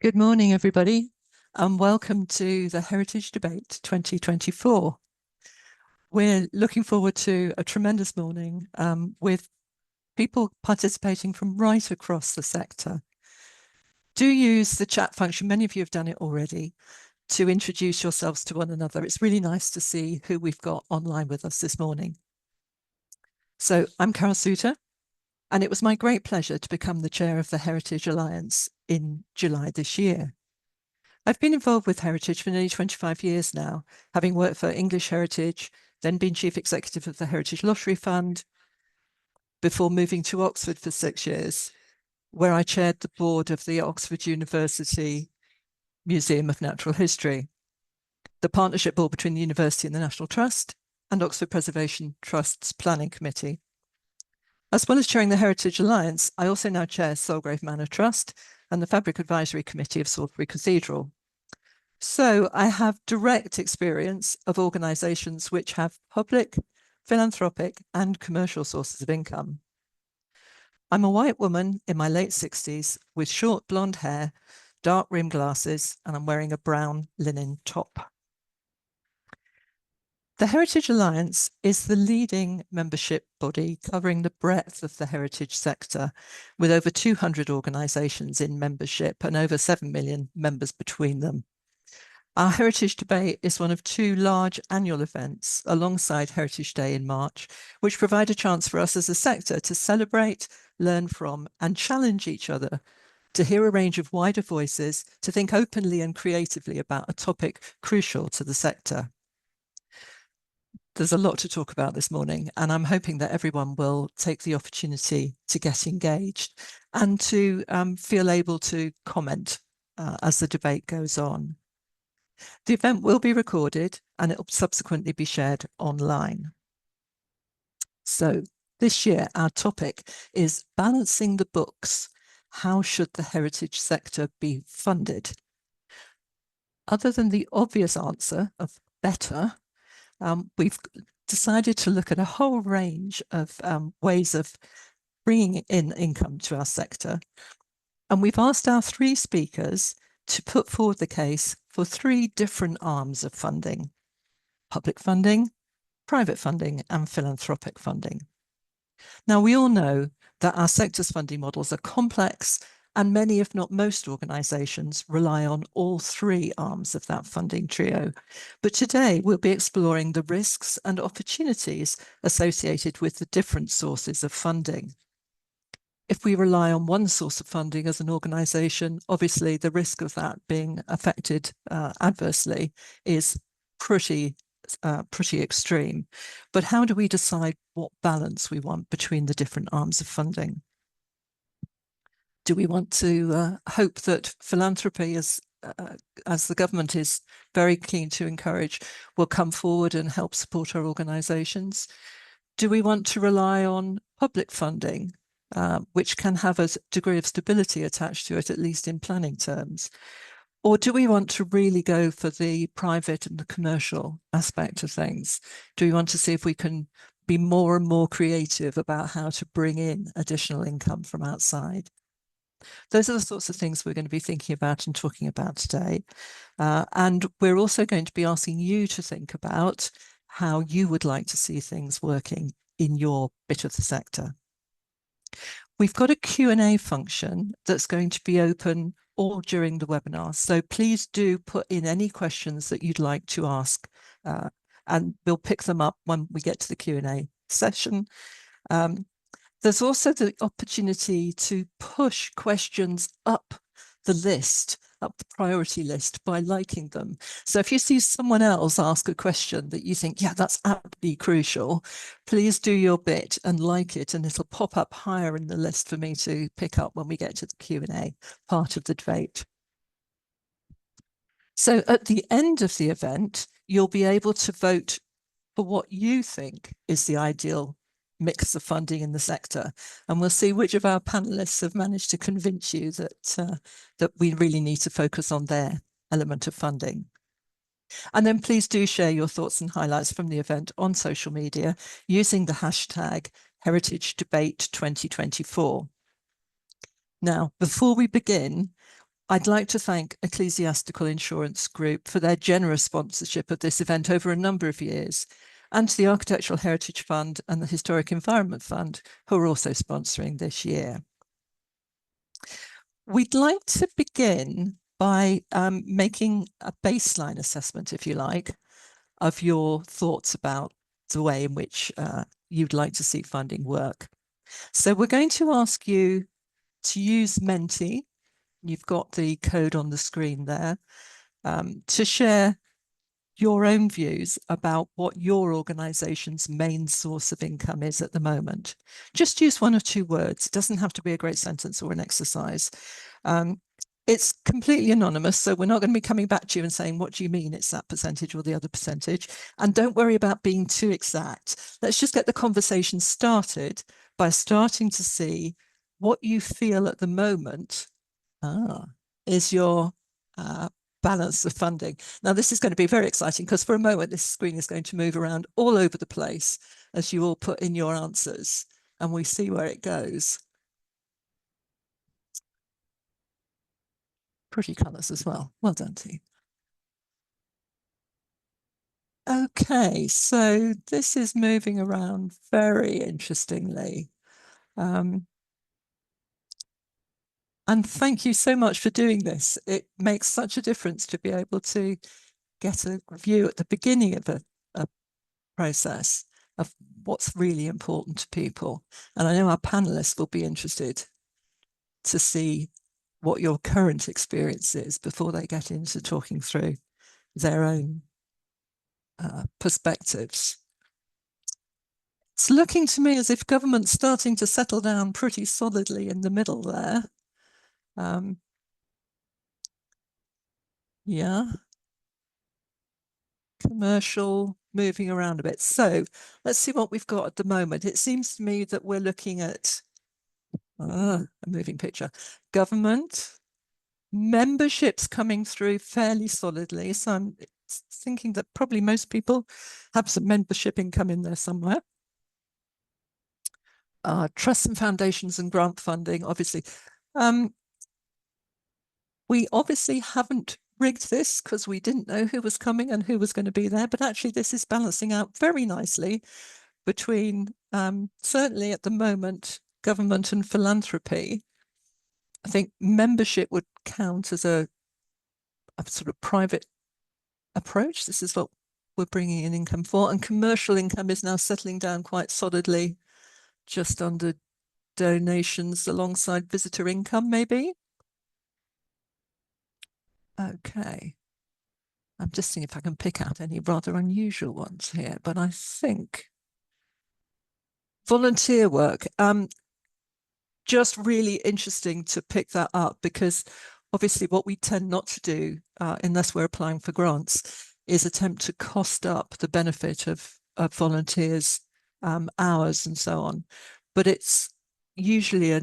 Good morning, everybody, and welcome to the Heritage Debate 2024. We're looking forward to a tremendous morning with people participating from right across the sector. Do use the chat function, many of you have done it already, to introduce yourselves to one another. It's really nice to see who we've got online with us this morning. So I'm Carol Souter, and it was my great pleasure to become the chair of the Heritage Alliance in July this year. I've been involved with Heritage for nearly 25 years now, having worked for English Heritage, then been chief executive of the Heritage Lottery Fund, before moving to Oxford for 6 years, where I chaired the board of the Oxford University Museum of Natural History, the partnership board between the university and the National Trust, and Oxford Preservation Trust's Planning Committee. As well as chairing the Heritage Alliance, I also now chair Solgrave Manor Trust and the Fabric Advisory Committee of Salisbury Cathedral. So I have direct experience of organisations which have public, philanthropic and commercial sources of income. I'm a white woman in my late 60s with short blonde hair, dark rimmed glasses, and I'm wearing a brown linen top. The Heritage Alliance is the leading membership body covering the breadth of the heritage sector, with over 200 organisations in membership and over 7 million members between them. Our Heritage Debate is one of 2 large annual events alongside Heritage Day in March, which provide a chance for us as a sector to celebrate, learn from, and challenge each other, to hear a range of wider voices, to think openly and creatively about a topic crucial to the sector. There's a lot to talk about this morning, and I'm hoping that everyone will take the opportunity to get engaged and to feel able to comment as the debate goes on. The event will be recorded and it will subsequently be shared online. So this year, our topic is balancing the books. How should the heritage sector be funded? Other than the obvious answer of better, we've decided to look at a whole range of ways of bringing in income to our sector. And we've asked our 3 speakers to put forward the case for 3 different arms of funding: public funding, private funding, and philanthropic funding. Now, we all know that our sector's funding models are complex, and many, if not most, organisations rely on all 3 arms of that funding trio. But today, we'll be exploring the risks and opportunities associated with the different sources of funding. If we rely on one source of funding as an organisation, obviously the risk of that being affected adversely is pretty extreme. But how do we decide what balance we want between the different arms of funding? Do we want to hope that philanthropy, as the government is very keen to encourage, will come forward and help support our organisations? Do we want to rely on public funding, which can have a degree of stability attached to it, at least in planning terms? Or do we want to really go for the private and the commercial aspect of things? Do we want to see if we can be more and more creative about how to bring in additional income from outside? Those are the sorts of things we're going to be thinking about and talking about today. And we're also going to be asking you to think about how you would like to see things working in your bit of the sector. We've got a Q&A function that's going to be open all during the webinar. So please do put in any questions that you'd like to ask, and we'll pick them up when we get to the Q&A session. There's also the opportunity to push questions up the list, up the priority list, by liking them. So if you see someone else ask a question that you think, yeah, that's absolutely crucial, please do your bit and like it, and it'll pop up higher in the list for me to pick up when we get to the Q&A part of the debate. So at the end of the event, you'll be able to vote for what you think is the ideal mix of funding in the sector, and we'll see which of our panelists have managed to convince you that that we really need to focus on their element of funding. And then please do share your thoughts and highlights from the event on social media using the hashtag #HeritageDebate2024. Now, before we begin, I'd like to thank Ecclesiastical Insurance Group for their generous sponsorship of this event over a number of years, and to the Architectural Heritage Fund and the Historic Environment Fund, who are also sponsoring this year. We'd like to begin by making a baseline assessment, if you like, of your thoughts about the way in which you'd like to see funding work. So we're going to ask you to use Menti. You've got the code on the screen there, to share your own views about what your organization's main source of income is at the moment. Just use one or two words. It doesn't have to be a great sentence or an exercise. It's completely anonymous, so we're not going to be coming back to you and saying, what do you mean it's that percentage or the other percentage? And don't worry about being too exact. Let's just get the conversation started by starting to see what you feel at the moment is your balance of funding. Now, this is going to be very exciting because for a moment, this screen is going to move around all over the place as you all put in your answers and we see where it goes. Pretty colours as well. Well done, team. Okay, so this is moving around very interestingly. And thank you so much for doing this. It makes such a difference to be able to get a view at the beginning of a process of what's really important to people. And I know our panelists will be interested to see what your current experience is before they get into talking through their own perspectives. It's looking to me as if government's starting to settle down pretty solidly in the middle there. Yeah. Commercial moving around a bit. So let's see what we've got at the moment. It seems to me that we're looking at a moving picture. Government, memberships coming through fairly solidly. So I'm thinking that probably most people have some membership income in there somewhere. Trusts and foundations and grant funding, obviously. We obviously haven't rigged this because we didn't know who was coming and who was going to be there, but actually this is balancing out very nicely between certainly at the moment government and philanthropy. I think membership would count as a sort of private approach. This is what we're bringing in income for, and commercial income is now settling down quite solidly, just under donations alongside visitor income, maybe. Okay. I'm just seeing if I can pick out any rather unusual ones here, but I think volunteer work, just really interesting to pick that up because obviously what we tend not to do unless we're applying for grants is attempt to cost up the benefit of volunteers, hours and so on. But it's usually a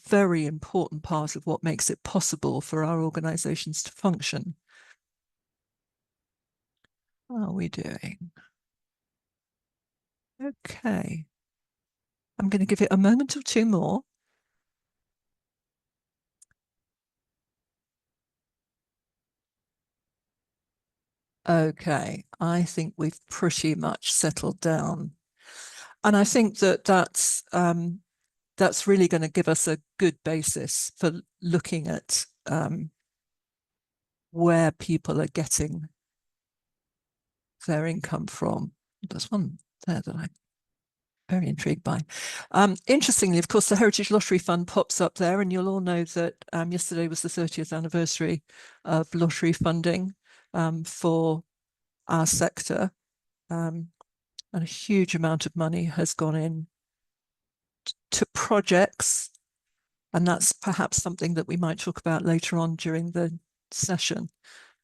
very important part of what makes it possible for our organizations to function. How are we doing? Okay. I'm going to give it a moment or two more. Okay, I think we've pretty much settled down. And I think that that's really going to give us a good basis for looking at where people are getting their income from. There's one there that I'm very intrigued by. Interestingly, of course, the Heritage Lottery Fund pops up there, and you'll all know that yesterday was the 30th anniversary of lottery funding for our sector, and a huge amount of money has gone in to projects, and that's perhaps something that we might talk about later on during the session,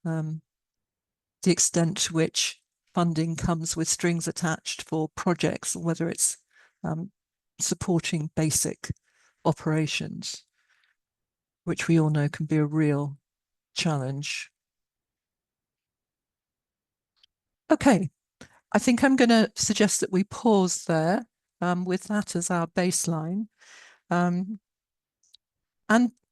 the extent to which funding comes with strings attached for projects, whether it's supporting basic operations, which we all know can be a real challenge. Okay, I think I'm going to suggest that we pause there with that as our baseline. And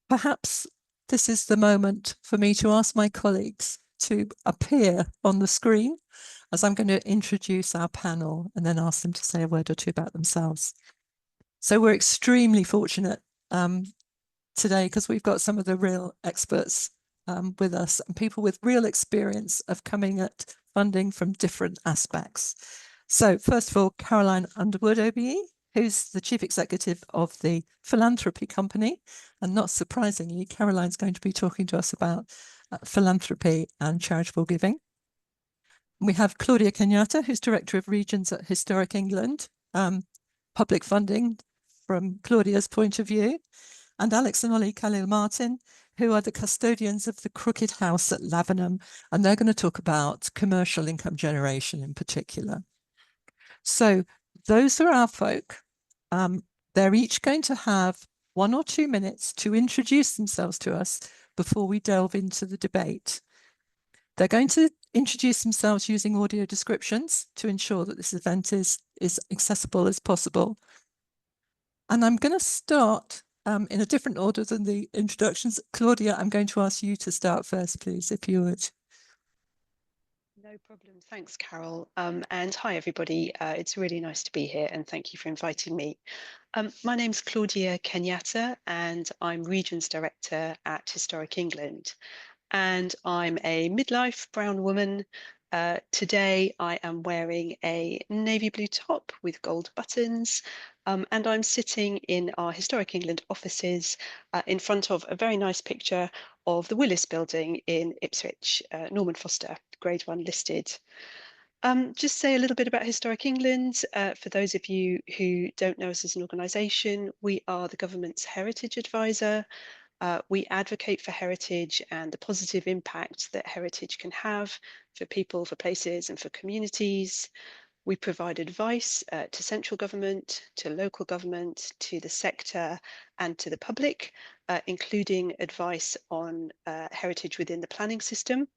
perhaps this is the moment for me to ask my colleagues to appear on the screen, as I'm going to introduce our panel and then ask them to say a word or two about themselves. So we're extremely fortunate today because we've got some of the real experts with us and people with real experience of coming at funding from different aspects. So first of all, Caroline Underwood, OBE, who's the Chief Executive of the Philanthropy Company. And not surprisingly, Caroline's going to be talking to us about philanthropy and charitable giving. We have Claudia Kenyatta, who's Director of Regions at Historic England, public funding from Claudia's point of view, and Alex and Ollie Khalil-Martin, who are the custodians of the Crooked House at Lavenham, and they're going to talk about commercial income generation in particular. So those are our folk. They're each going to have 1 or 2 minutes to introduce themselves to us before we delve into the debate. They're going to introduce themselves using audio descriptions to ensure that this event is accessible as possible. And I'm going to start in a different order than the introductions. Claudia, I'm going to ask you to start first, please, if you would. No problem. Thanks, Carol. And hi, everybody. It's really nice to be here, and thank you for inviting me. My name's Claudia Kenyatta, and I'm Regions Director at Historic England. And I'm a midlife brown woman. Today, I am wearing a navy blue top with gold buttons, and I'm sitting in our Historic England offices in front of a very nice picture of the Willis Building in Ipswich, Norman Foster, Grade 1 listed. Just say a little bit about Historic England. For those of you who don't know us as an organisation, we are the government's heritage advisor. We advocate for heritage and the positive impact that heritage can have for people, for places, and for communities. We provide advice to central government, to local government, to the sector, and to the public, including advice on heritage within the planning system.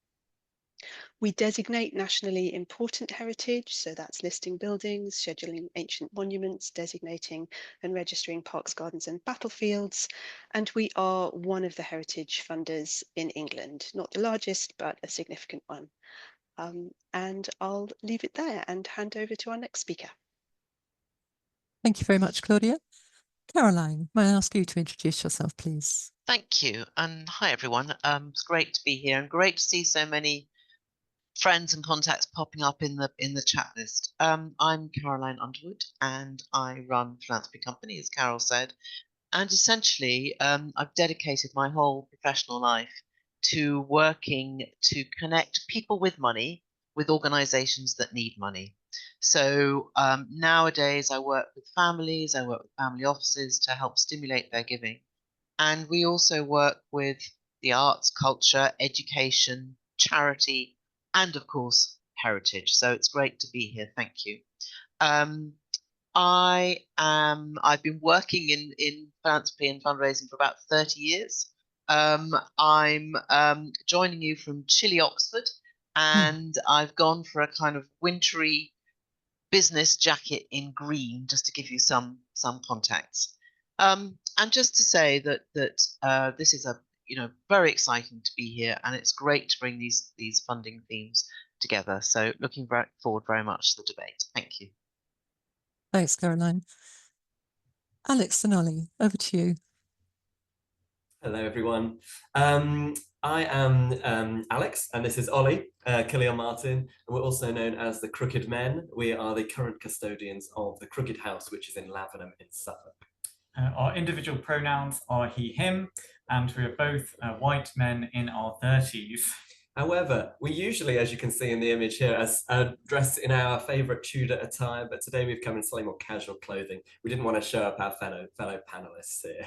We designate nationally important heritage, so that's listing buildings, scheduling ancient monuments, designating and registering parks, gardens and battlefields. And we are one of the heritage funders in England, not the largest, but a significant one. And I'll leave it there and hand over to our next speaker. Thank you very much, Claudia. Caroline, may I ask you to introduce yourself, please? Thank you, and hi everyone. It's great to be here and great to see so many friends and contacts popping up in the chat list. I'm Caroline Underwood, and I run Philanthropy Company, as Carol said. And essentially, I've dedicated my whole professional life to working to connect people with money with organizations that need money. So nowadays, I work with families, I work with family offices to help stimulate their giving. And we also work with the arts, culture, education, charity, and of course, heritage. So it's great to be here. Thank you. I've been working in philanthropy and fundraising for about 30 years. I'm joining you from chilly Oxford, and I've gone for a kind of wintry business jacket in green, just to give you some context. And just to say that this is very exciting to be here, and it's great to bring these funding themes together. So looking forward very much to the debate. Thank you. Thanks, Caroline. Alex and Ollie, over to you. Hello, everyone. I am Alex, and this is Ollie Khalil-Martin, and we're also known as the Crooked Men. We are the current custodians of the Crooked House, which is in Lavenham in Suffolk. Our individual pronouns are he, him, and we are both white men in our 30s. However, we usually, as you can see in the image here, are dressed in our favourite Tudor attire, but today we've come in slightly more casual clothing. We didn't want to show up our fellow panellists here.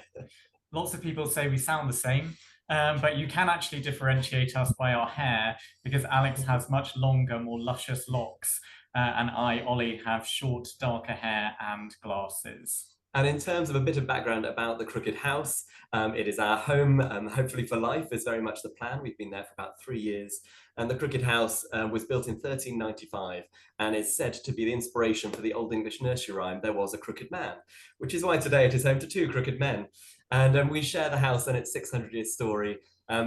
Lots of people say we sound the same, but you can actually differentiate us by our hair, because Alex has much longer, more luscious locks, and I, Ollie, have short, darker hair and glasses. And in terms of a bit of background about the Crooked House, it is our home, hopefully for life is very much the plan. We've been there for about 3 years. And the Crooked House was built in 1395 and is said to be the inspiration for the Old English nursery rhyme, "There was a crooked man," which is why today it is home to 2 crooked men. And we share the house and its 600-year story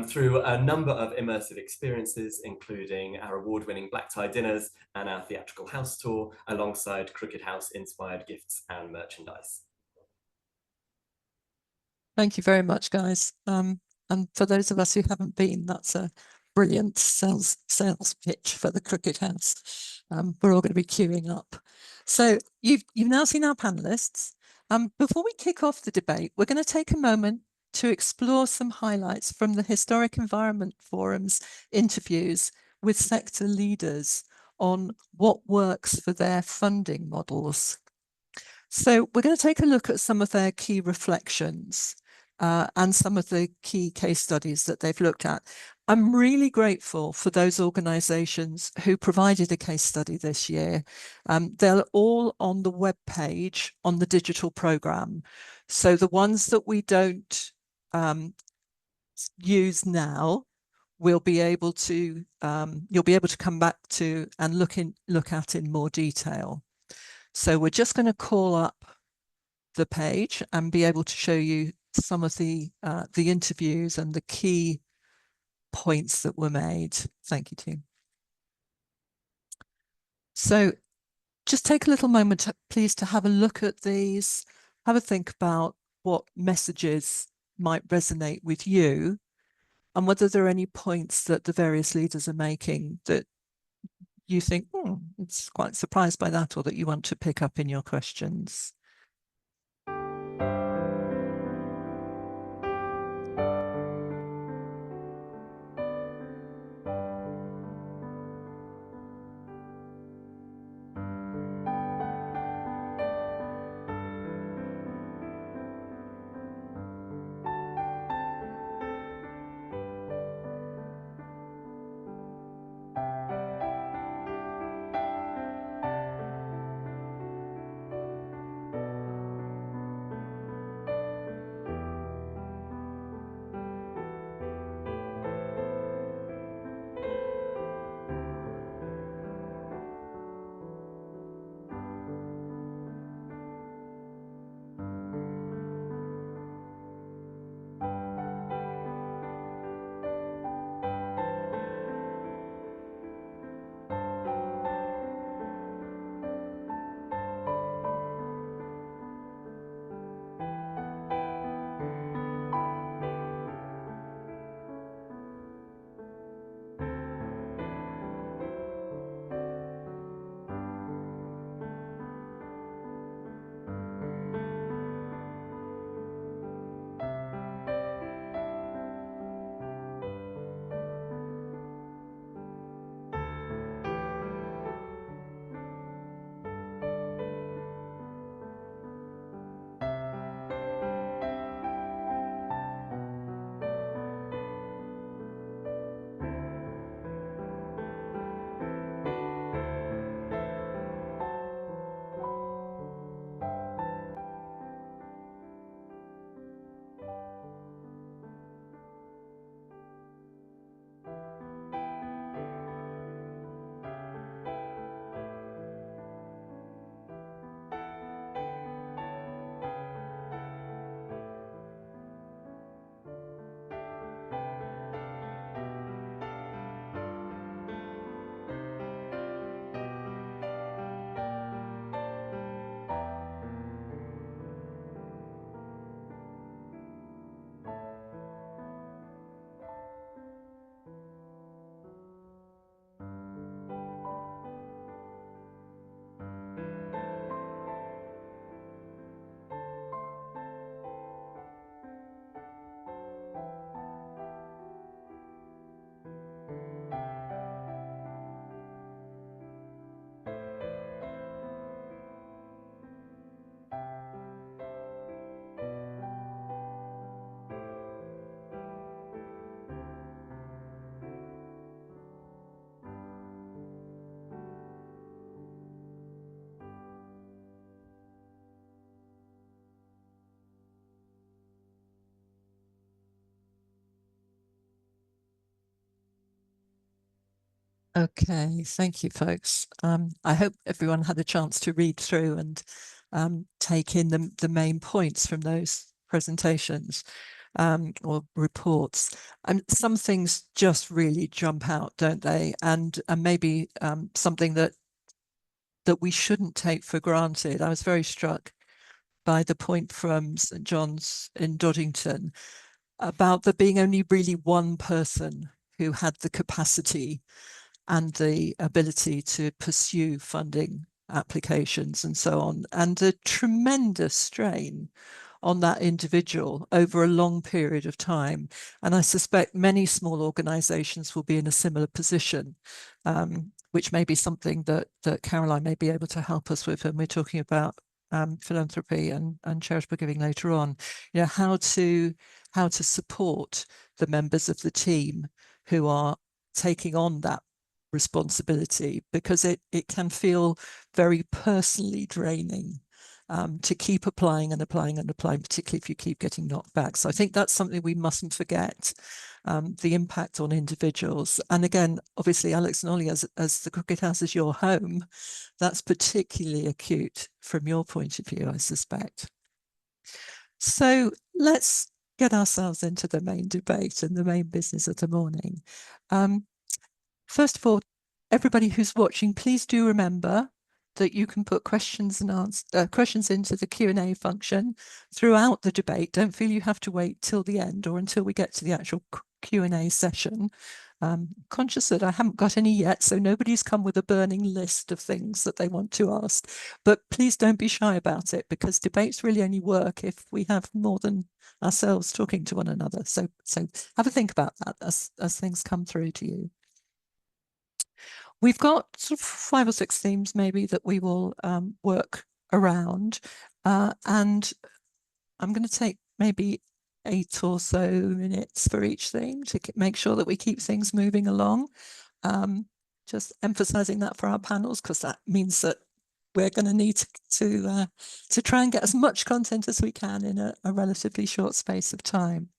through a number of immersive experiences, including our award-winning black tie dinners and our theatrical house tour, alongside Crooked House inspired gifts and merchandise. Thank you very much, guys. And for those of us who haven't been, that's a brilliant sales pitch for the Crooked House. We're all going to be queuing up. So you've now seen our panelists. Before we kick off the debate, we're going to take a moment to explore some highlights from the Historic Environment Forum's interviews with sector leaders on what works for their funding models. So we're going to take a look at some of their key reflections and some of the key case studies that they've looked at. I'm really grateful for those organisations who provided a case study this year. They're all on the web page on the digital programme. So the ones that we don't use now, we'll be able to you'll be able to come back to and look at in more detail. So we're just going to call up the page and be able to show you some of the interviews and the key points that were made. Thank you, team. So just take a little moment, please, to have a look at these, have a think about what messages might resonate with you and whether there are any points that the various leaders are making that you think, it's quite surprised by that, or that you want to pick up in your questions. Okay, thank you, folks. I hope everyone had a chance to read through and take in the main points from those presentations. or reports. And some things just really jump out, don't they? And maybe something that we shouldn't take for granted. I was very struck by the point from St John's in Doddington about there being only really one person who had the capacity and the ability to pursue funding applications and so on, and a tremendous strain on that individual over a long period of time. And I suspect many small organisations will be in a similar position, which may be something that Caroline may be able to help us with when we're talking about philanthropy and charitable giving later on. You know, how to support the members of the team who are taking on that responsibility, because it can feel very personally draining to keep applying and applying and applying, particularly if you keep getting knocked back. So I think that's something we mustn't forget, the impact on individuals. And again, obviously, Alex and Ollie, as the Crooked House is your home, that's particularly acute from your point of view, I suspect. So let's get ourselves into the main debate and the main business of the morning. First of all, everybody who's watching, please do remember that you can put questions and questions into the Q&A function throughout the debate. Don't feel you have to wait till the end or until we get to the actual Q&A session. Conscious that I haven't got any yet, so nobody's come with a burning list of things that they want to ask. But please don't be shy about it, because debates really only work if we have more than ourselves talking to one another. So have a think about that as things come through to you. We've got sort of 5 or 6 themes maybe that we will work around, and I'm going to take maybe 8 or so minutes for each thing to make sure that we keep things moving along. Just emphasising that for our panels, because that means that we're going to need to try and get as much content as we can in a relatively short space of time.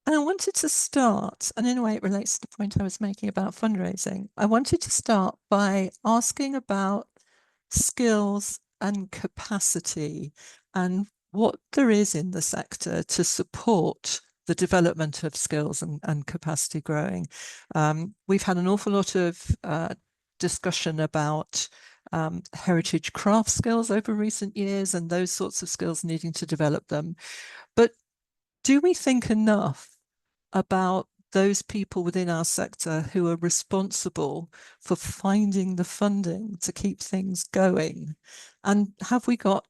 And I wanted to start, and in a way it relates to the point I was making about fundraising. I wanted to start by asking about skills and capacity and what there is in the sector to support the development of skills and capacity growing. We've had an awful lot of discussion about heritage craft skills over recent years and those sorts of skills needing to develop them. But do we think enough about those people within our sector who are responsible for finding the funding to keep things going? And have we got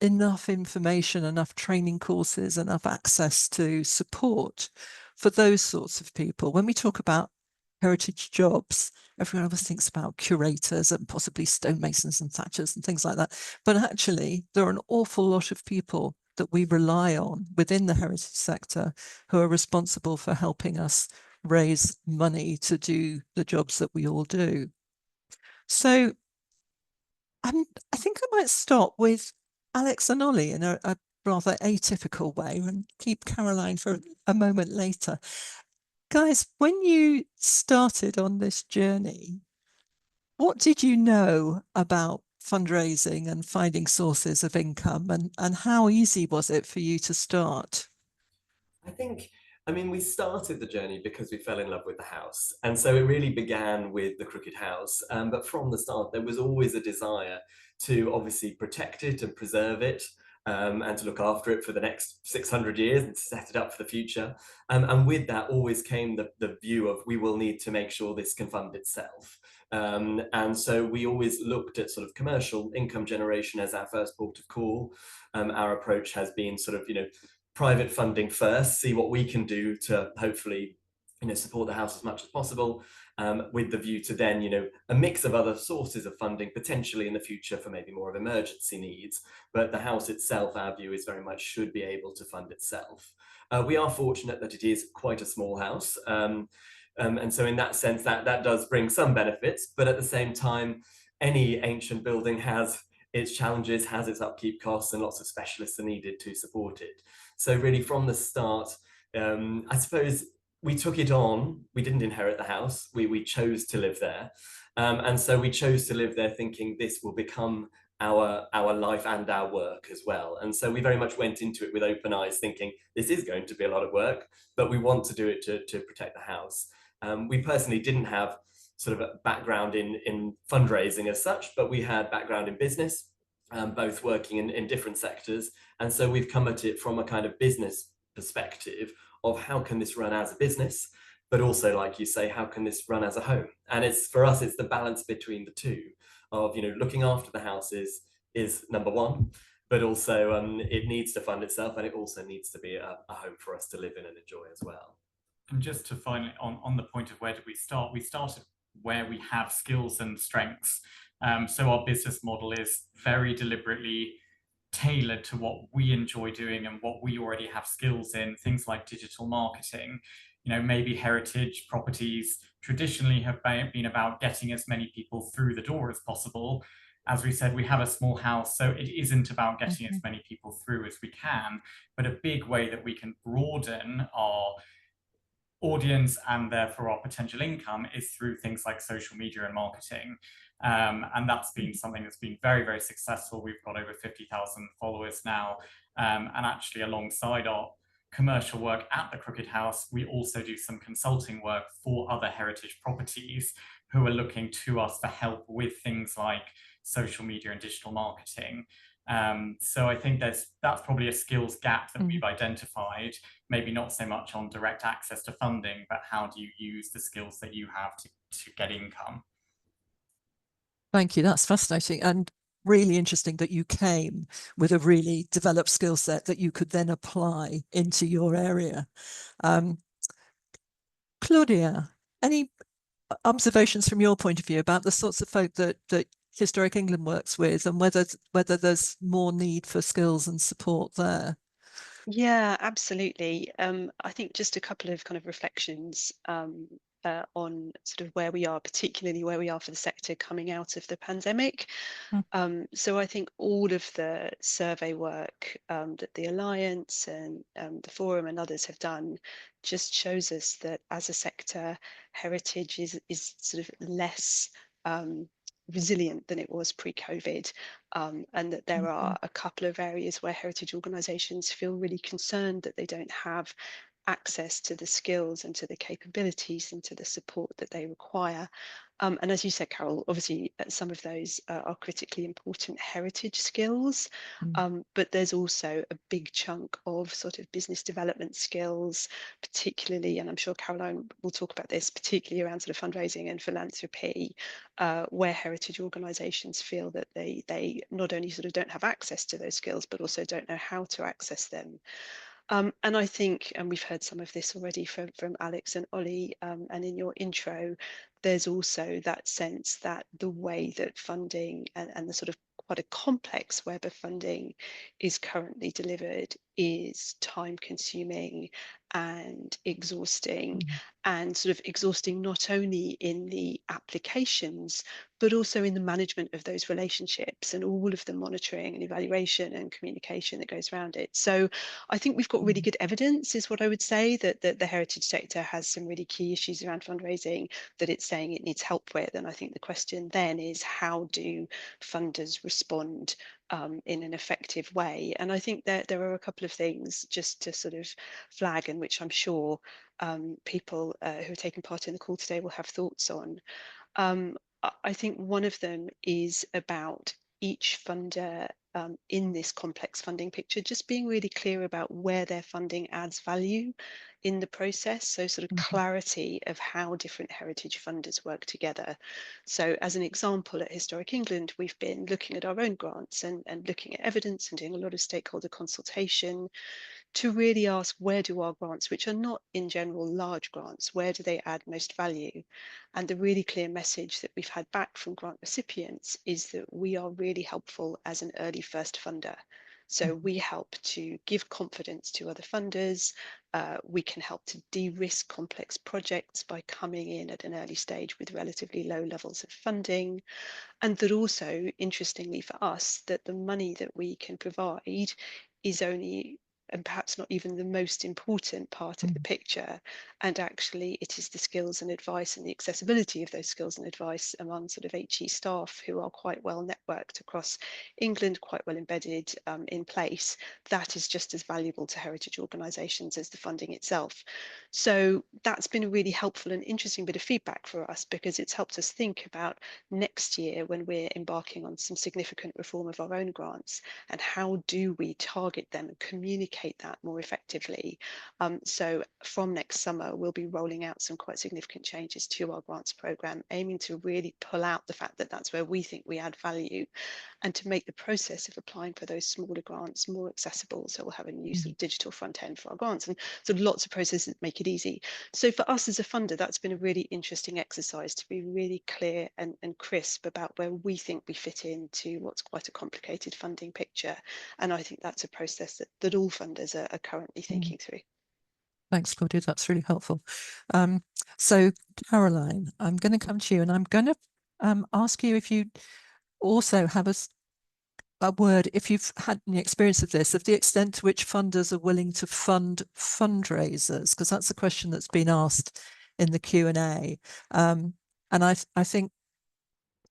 enough information, enough training courses, enough access to support for those sorts of people? When we talk about heritage jobs, everyone always thinks about curators and possibly stonemasons and thatchers and things like that. But actually, there are an awful lot of people that we rely on within the heritage sector who are responsible for helping us raise money to do the jobs that we all do. So I think I might stop with Alex and Ollie in a rather atypical way and keep Caroline for a moment later. Guys, when you started on this journey, what did you know about fundraising and finding sources of income, and how easy was it for you to start? I mean, we started the journey because we fell in love with the house. And so it really began with the Crooked House. But from the start, there was always a desire to obviously protect it and preserve it, and to look after it for the next 600 years and set it up for the future. And with that always came the view of we will need to make sure this can fund itself. And so we always looked at sort of commercial income generation as our first port of call. Our approach has been sort of, private funding first, see what we can do to hopefully, support the house as much as possible, with the view to then, a mix of other sources of funding potentially in the future for maybe more of emergency needs. But the house itself, our view is very much should be able to fund itself. We are fortunate that it is quite a small house. And so in that sense, that does bring some benefits, but at the same time, any ancient building has its challenges, has its upkeep costs, and lots of specialists are needed to support it. So really from the start, I suppose we took it on. We didn't inherit the house. We chose to live there. And so we chose to live there thinking this will become our life and our work as well. And so we very much went into it with open eyes, thinking this is going to be a lot of work, but we want to do it to protect the house. We personally didn't have sort of a background in fundraising as such, but we had background in business, both working in different sectors. And so we've come at it from a kind of business perspective of how can this run as a business, but also, like you say, how can this run as a home? And it's, for us, it's the balance between the two of, looking after the house is number one, but also it needs to fund itself, and it also needs to be a home for us to live in and enjoy as well. And just to finally, on the point of where did we start? We started where we have skills and strengths. So our business model is very deliberately tailored to what we enjoy doing and what we already have skills in, things like digital marketing. Maybe heritage properties traditionally have been about getting as many people through the door as possible. As we said, we have a small house, so it isn't about getting as many people through as we can, but a big way that we can broaden our audience and therefore our potential income is through things like social media and marketing. And that's been something that's been very, very successful. We've got over 50,000 followers now. And actually, alongside our commercial work at the Crooked House, we also do some consulting work for other heritage properties who are looking to us for help with things like social media and digital marketing. So I think that's probably a skills gap that we've identified, maybe not so much on direct access to funding, but how do you use the skills that you have to get income? Thank you. That's fascinating and really interesting that you came with a really developed skill set that you could then apply into your area. Claudia, any observations from your point of view about the sorts of folk that Historic England works with, and whether there's more need for skills and support there? Yeah, absolutely. I think just a couple of kind of reflections on sort of where we are, particularly where we are for the sector coming out of the pandemic. So I think all of the survey work that the Alliance and the Forum and others have done just shows us that as a sector, heritage is sort of less resilient than it was pre-COVID, and that there are a couple of areas where heritage organisations feel really concerned that they don't have access to the skills and to the capabilities and to the support that they require. And as you said, Carol, obviously some of those are critically important heritage skills, but there's also a big chunk of sort of business development skills, particularly, and I'm sure Caroline will talk about this, particularly around sort of fundraising and philanthropy, where heritage organisations feel that they not only sort of don't have access to those skills, but also don't know how to access them. And I think, and we've heard some of this already from Alex and Ollie, and in your intro, there's also that sense that the way that funding and the sort of quite a complex web of funding is currently delivered is time consuming and exhausting, and sort of exhausting not only in the applications, but also in the management of those relationships and all of the monitoring and evaluation and communication that goes around it. So I think we've got really good evidence, is what I would say, that the heritage sector has some really key issues around fundraising that it's saying it needs help with. And I think the question then is, how do funders respond in an effective way? And I think that there are a couple of things just to sort of flag, and which I'm sure people who are taking part in the call today will have thoughts on. I think one of them is about each funder in this complex funding picture just being really clear about where their funding adds value in the process. So sort of clarity of how different heritage funders work together. So as an example, at Historic England, we've been looking at our own grants and looking at evidence and doing a lot of stakeholder consultation to really ask, where do our grants, which are not in general large grants, where do they add most value? And the really clear message that we've had back from grant recipients is that we are really helpful as an early first funder. So we help to give confidence to other funders. We can help to de-risk complex projects by coming in at an early stage with relatively low levels of funding. And that also, interestingly for us, that the money that we can provide is only and perhaps not even the most important part of the picture. And actually it is the skills and advice and the accessibility of those skills and advice among sort of HE staff who are quite well networked across England, quite well embedded in place, that is just as valuable to heritage organisations as the funding itself. So that's been a really helpful and interesting bit of feedback for us, because it's helped us think about next year when we're embarking on some significant reform of our own grants, and how do we target them and communicate that more effectively. So from next summer, we'll be rolling out some quite significant changes to our grants programme, aiming to really pull out the fact that that's where we think we add value, and to make the process of applying for those smaller grants more accessible. So we'll have a new sort of digital front end for our grants, and sort of lots of processes that make it easy. So for us as a funder, that's been a really interesting exercise, to be really clear and crisp about where we think we fit into what's quite a complicated funding picture. And I think that's a process that all funders are currently thinking through. Thanks, Claudia. That's really helpful. So, Caroline, I'm going to come to you, and I'm going to ask you if you also have a word, if you've had any experience of this, of the extent to which funders are willing to fund fundraisers, because that's a question that's been asked in the Q&A. And I think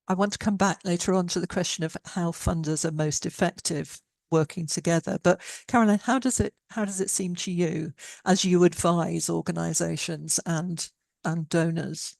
I want to come back later on to the question of how funders are most effective working together. But Caroline, how does it seem to you as you advise organisations and donors?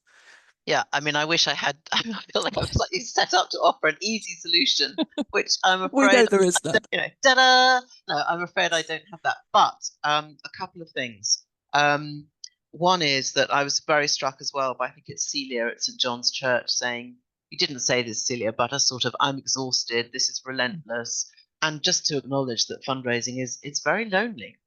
Yeah, I mean, I wish I had. I feel like I'm slightly set up to offer an easy solution, which I'm afraid we know there is none. You know, ta-da! No, I'm afraid I don't have that. But a couple of things. One is that I was very struck as well by, I think it's Celia at St John's Church, saying, you didn't say this, Celia, but a sort of, I'm exhausted, this is relentless, and just to acknowledge that fundraising it's very lonely.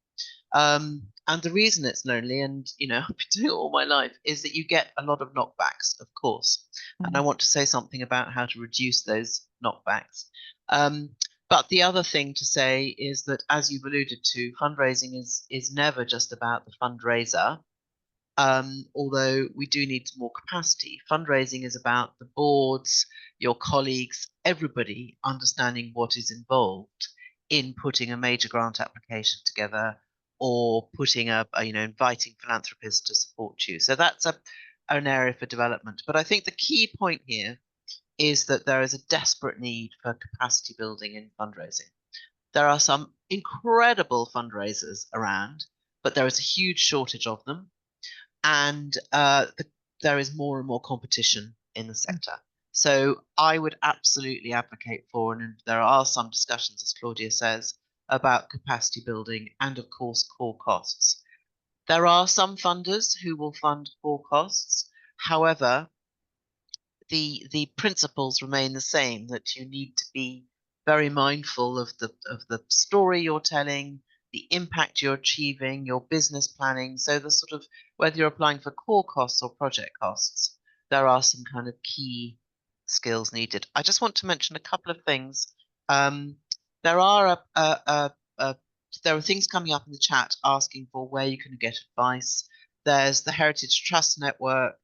And the reason it's lonely, and you know, I've been doing it all my life, is that you get a lot of knockbacks, of course. And I want to say something about how to reduce those knockbacks. But the other thing to say is that, as you've alluded to, fundraising is never just about the fundraiser. Although we do need more capacity. Fundraising is about the boards, your colleagues, everybody understanding what is involved in putting a major grant application together, or putting inviting philanthropists to support you. So that's an area for development. But I think the key point here is that there is a desperate need for capacity building in fundraising. There are some incredible fundraisers around, but there is a huge shortage of them. And there is more and more competition in the sector. So I would absolutely advocate for, and there are some discussions, as Claudia says, about capacity building and, of course, core costs. There are some funders who will fund core costs. However, the principles remain the same, that you need to be very mindful of the story you're telling, the impact you're achieving, your business planning. So the sort of, whether you're applying for core costs or project costs, there are some kind of key skills needed. I just want to mention a couple of things. There are things coming up in the chat asking for where you can get advice. There's the Heritage Trust Network,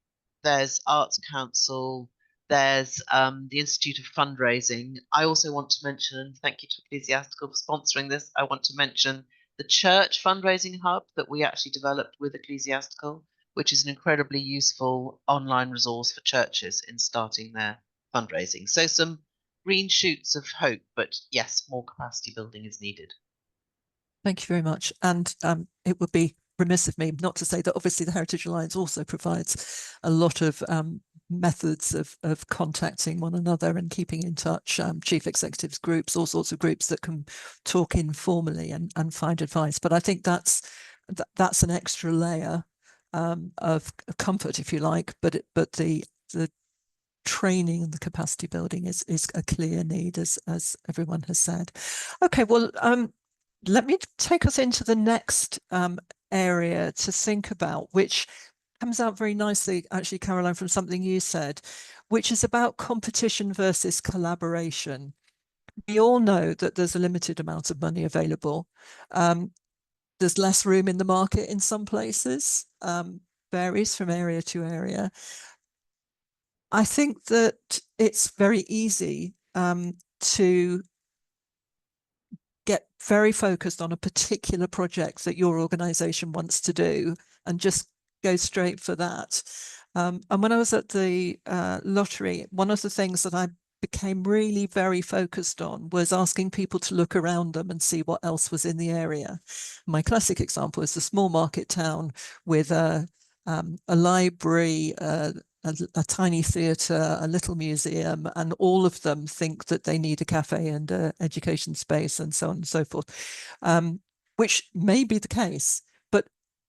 there's Arts Council, there's the Institute of Fundraising. I also want to mention, and thank you to Ecclesiastical for sponsoring this, I want to mention the Church Fundraising Hub that we actually developed with Ecclesiastical, which is an incredibly useful online resource for churches in starting their fundraising. So some green shoots of hope, but yes, more capacity building is needed. Thank you very much. And it would be remiss of me not to say that obviously the Heritage Alliance also provides a lot of methods of contacting one another and keeping in touch, chief executives groups, all sorts of groups that can talk informally and find advice. But I think that's an extra layer of comfort, if you like, but the training and the capacity building is a clear need, as everyone has said. Okay, well, let me take us into the next area to think about, which comes out very nicely, actually, Caroline, from something you said, which is about competition versus collaboration. We all know that there's a limited amount of money available. There's less room in the market in some places, varies from area to area. I think that it's very easy to get very focused on a particular project that your organization wants to do and just go straight for that. And when I was at the lottery, one of the things that I became really very focused on was asking people to look around them and see what else was in the area. My classic example is the small market town with a library, a tiny theatre, a little museum, and all of them think that they need a cafe and an education space and so on and so forth, which may be the case. But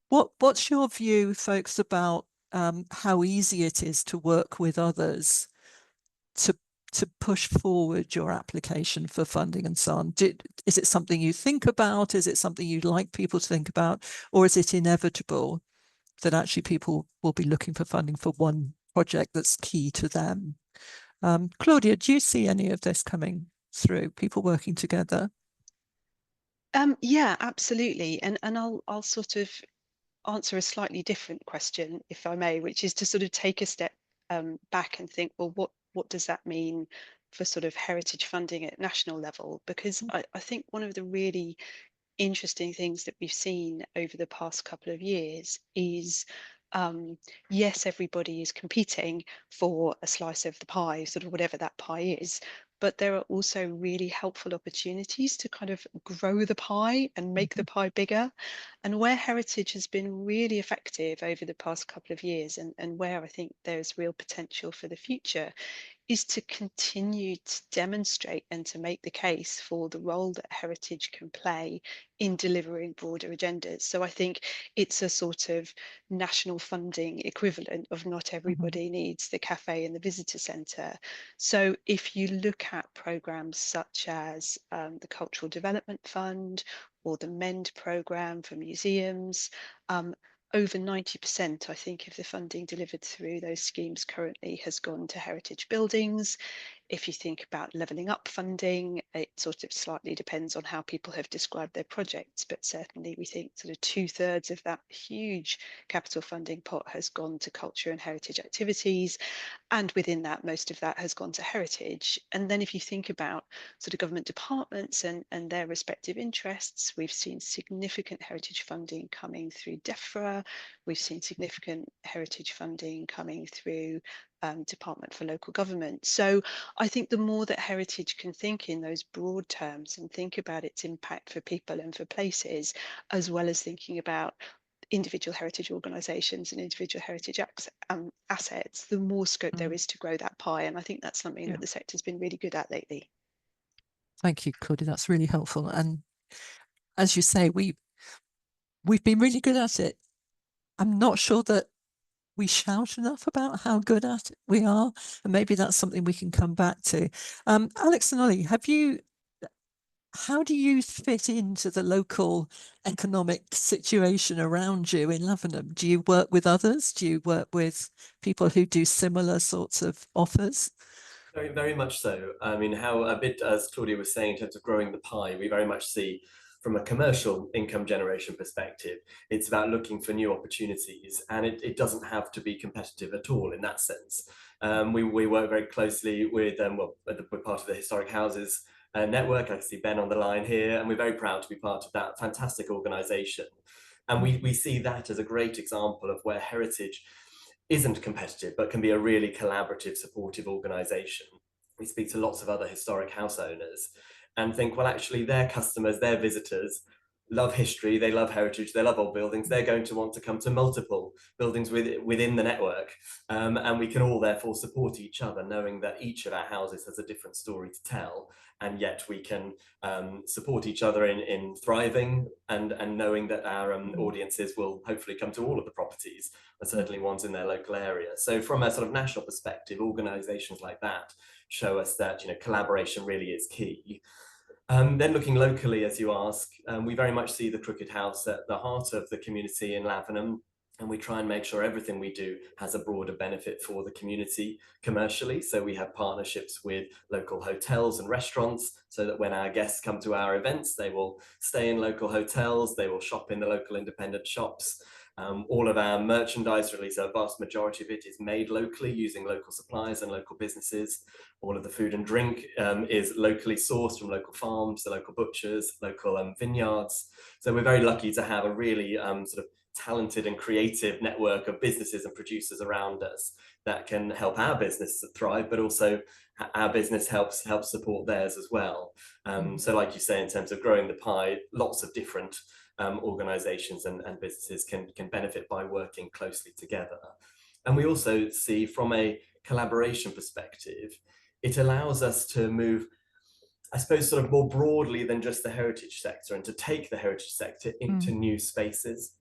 what's your view, folks, about how easy it is to work with others to push forward your application for funding and so on? Is it something you think about? Is it something you'd like people to think about? Or is it inevitable that actually people will be looking for funding for one project that's key to them? Claudia, do you see any of this coming through, people working together? Yeah, absolutely. And I'll sort of answer a slightly different question, if I may, which is to sort of take a step back and think, well, what does that mean for sort of heritage funding at national level? Because I think one of the really interesting things that we've seen over the past couple of years is yes, everybody is competing for a slice of the pie, sort of whatever that pie is, but there are also really helpful opportunities to kind of grow the pie and make the pie bigger. And where heritage has been really effective over the past couple of years, and where I think there's real potential for the future, is to continue to demonstrate and to make the case for the role that heritage can play in delivering broader agendas. So I think it's a sort of national funding equivalent of not everybody needs the cafe and the visitor centre. So if you look at programmes such as the Cultural Development Fund or the MEND programme for museums, over 90%, I think, of the funding delivered through those schemes currently has gone to heritage buildings. If you think about levelling up funding, it sort of slightly depends on how people have described their projects, but certainly we think sort of 2/3 of that huge capital funding pot has gone to culture and heritage activities. And within that, most of that has gone to heritage. And then if you think about sort of government departments and their respective interests, we've seen significant heritage funding coming through DEFRA. We've seen significant heritage funding coming through Department for Local Government. So I think the more that heritage can think in those broad terms and think about its impact for people and for places, as well as thinking about individual heritage organisations and individual heritage assets, the more scope there is to grow that pie. And I think that's something that the sector's been really good at lately. Thank you, Claudia. That's really helpful. And as you say, we've been really good at it. I'm not sure that we shout enough about how good at it we are, and maybe that's something we can come back to. Alex and Ollie, how do you fit into the local economic situation around you in Lavenham? Do you work with others? Do you work with people who do similar sorts of offers? Very, very much so. I mean, how a bit, as Claudia was saying, in terms of growing the pie, we very much see from a commercial income generation perspective, it's about looking for new opportunities, and it doesn't have to be competitive at all in that sense. We work very closely with, we're part of the Historic Houses network. I can see Ben on the line here, and we're very proud to be part of that fantastic organisation. And we see that as a great example of where heritage isn't competitive, but can be a really collaborative, supportive organisation. We speak to lots of other historic house owners and think, well, actually their customers, their visitors love history, they love heritage, they love old buildings, they're going to want to come to multiple buildings within the network. And we can all therefore support each other, knowing that each of our houses has a different story to tell, and yet we can support each other in thriving and knowing that our audiences will hopefully come to all of the properties, and certainly ones in their local area. So from a sort of national perspective, organisations like that show us that collaboration really is key. Then looking locally, as you ask, we very much see the Crooked House at the heart of the community in Lavenham, and we try and make sure everything we do has a broader benefit for the community commercially. So we have partnerships with local hotels and restaurants, so that when our guests come to our events, they will stay in local hotels, they will shop in the local independent shops. All of our merchandise, or at least a vast majority of it, is made locally using local suppliers and local businesses. All of the food and drink is locally sourced from local farms, the local butchers, local vineyards. So we're very lucky to have a really sort of talented and creative network of businesses and producers around us that can help our business thrive, but also our business helps support theirs as well. So like you say, in terms of growing the pie, lots of different organizations and businesses can benefit by working closely together. And we also see, from a collaboration perspective, it allows us to move, I suppose, sort of more broadly than just the heritage sector, and to take the heritage sector into new spaces.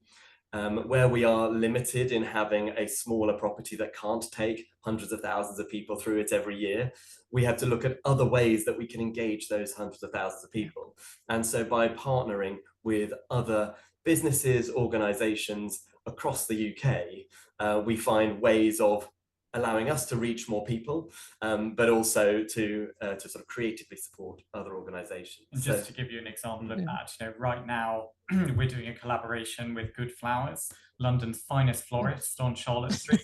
Where we are limited in having a smaller property that can't take hundreds of thousands of people through it every year, we have to look at other ways that we can engage those hundreds of thousands of people. And so by partnering with other businesses, organizations across the UK, we find ways of allowing us to reach more people, but also to sort of creatively support other organizations. And just to give you an example of that, you know, right now we're doing a collaboration with Good Flowers, London's finest florist on Charlotte Street.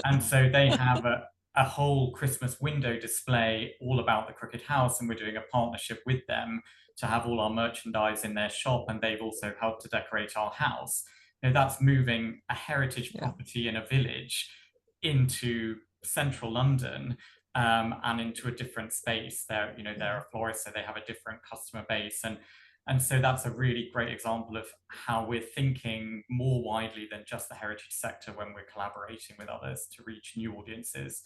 And so they have a whole Christmas window display all about the Crooked House, and we're doing a partnership with them to have all our merchandise in their shop, and they've also helped to decorate our house. You know, that's moving a heritage property in a village into central London, and into a different space. They're, you know, they're a florist, so they have a different customer base, and so that's a really great example of how we're thinking more widely than just the heritage sector when we're collaborating with others to reach new audiences.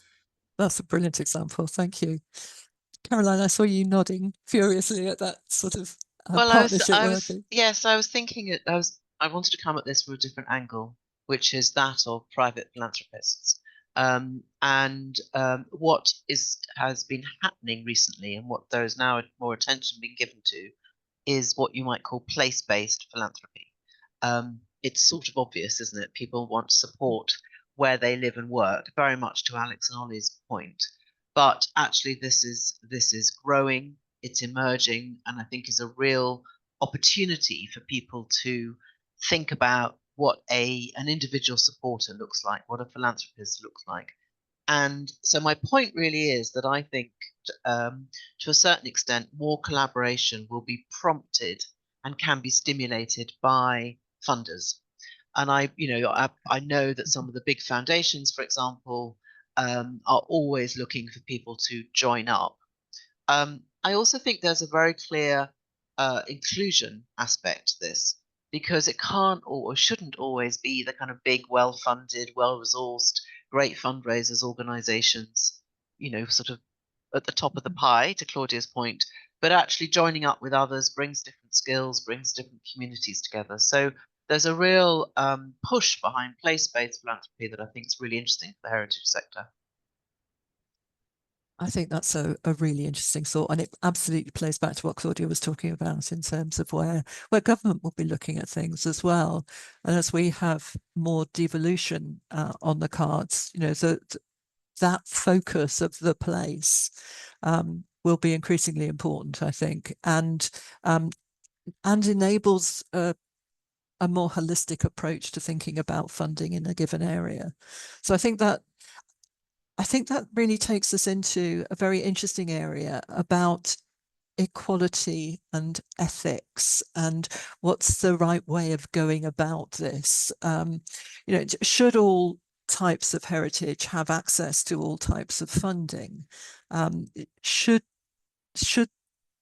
That's a brilliant example. Thank you, Caroline. I saw you nodding furiously at that sort of partnership working. Yes, I was thinking I wanted to come at this from a different angle, which is that of private philanthropists. What has been happening recently, and what there is now more attention being given to, is what you might call place-based philanthropy. It's sort of obvious, isn't it? People want support where they live and work, very much to Alex and Ollie's point. But actually, this is growing, it's emerging, and I think is a real opportunity for people to think about what an individual supporter looks like, what a philanthropist looks like. And so my point really is that I think to a certain extent, more collaboration will be prompted and can be stimulated by funders. And I know that some of the big foundations, for example, are always looking for people to join up. I also think there's a very clear inclusion aspect to this, because it can't or shouldn't always be the kind of big, well-funded, well-resourced, great fundraisers, organizations, you know, sort of at the top of the pie, to Claudia's point, but actually joining up with others brings different skills, brings different communities together. So there's a real push behind place-based philanthropy that I think is really interesting for the heritage sector. I think that's a really interesting thought, and it absolutely plays back to what Claudia was talking about in terms of where government will be looking at things as well. And as we have more devolution on the cards, you know, that focus of the place will be increasingly important, I think, and enables a more holistic approach to thinking about funding in a given area. So I think that really takes us into a very interesting area about equality and ethics, and what's the right way of going about this. You know, should all types of heritage have access to all types of funding? Should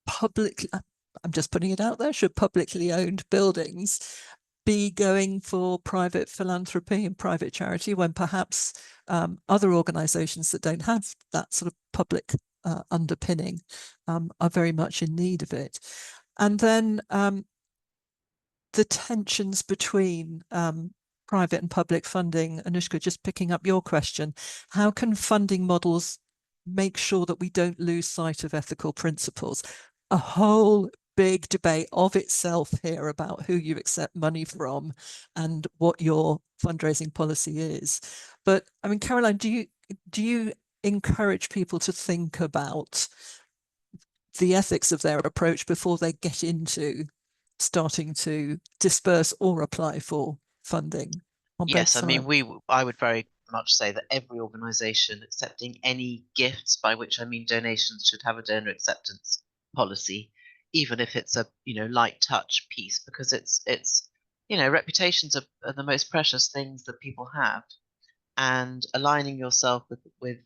public, I'm just putting it out there, should publicly owned buildings be going for private philanthropy and private charity when perhaps other organizations that don't have that sort of public underpinning are very much in need of it? And then the tensions between private and public funding. Anushka, just picking up your question, how can funding models make sure that we don't lose sight of ethical principles? A whole big debate of itself here about who you accept money from and what your fundraising policy is. But I mean, Caroline, do you encourage people to think about the ethics of their approach before they get into starting to disperse or apply for funding? on both Yes, I sides? mean, I would very much say that every organisation accepting any gifts, by which I mean donations, should have a donor acceptance policy, even if it's a light touch piece, because it's reputations are the most precious things that people have, and aligning yourself with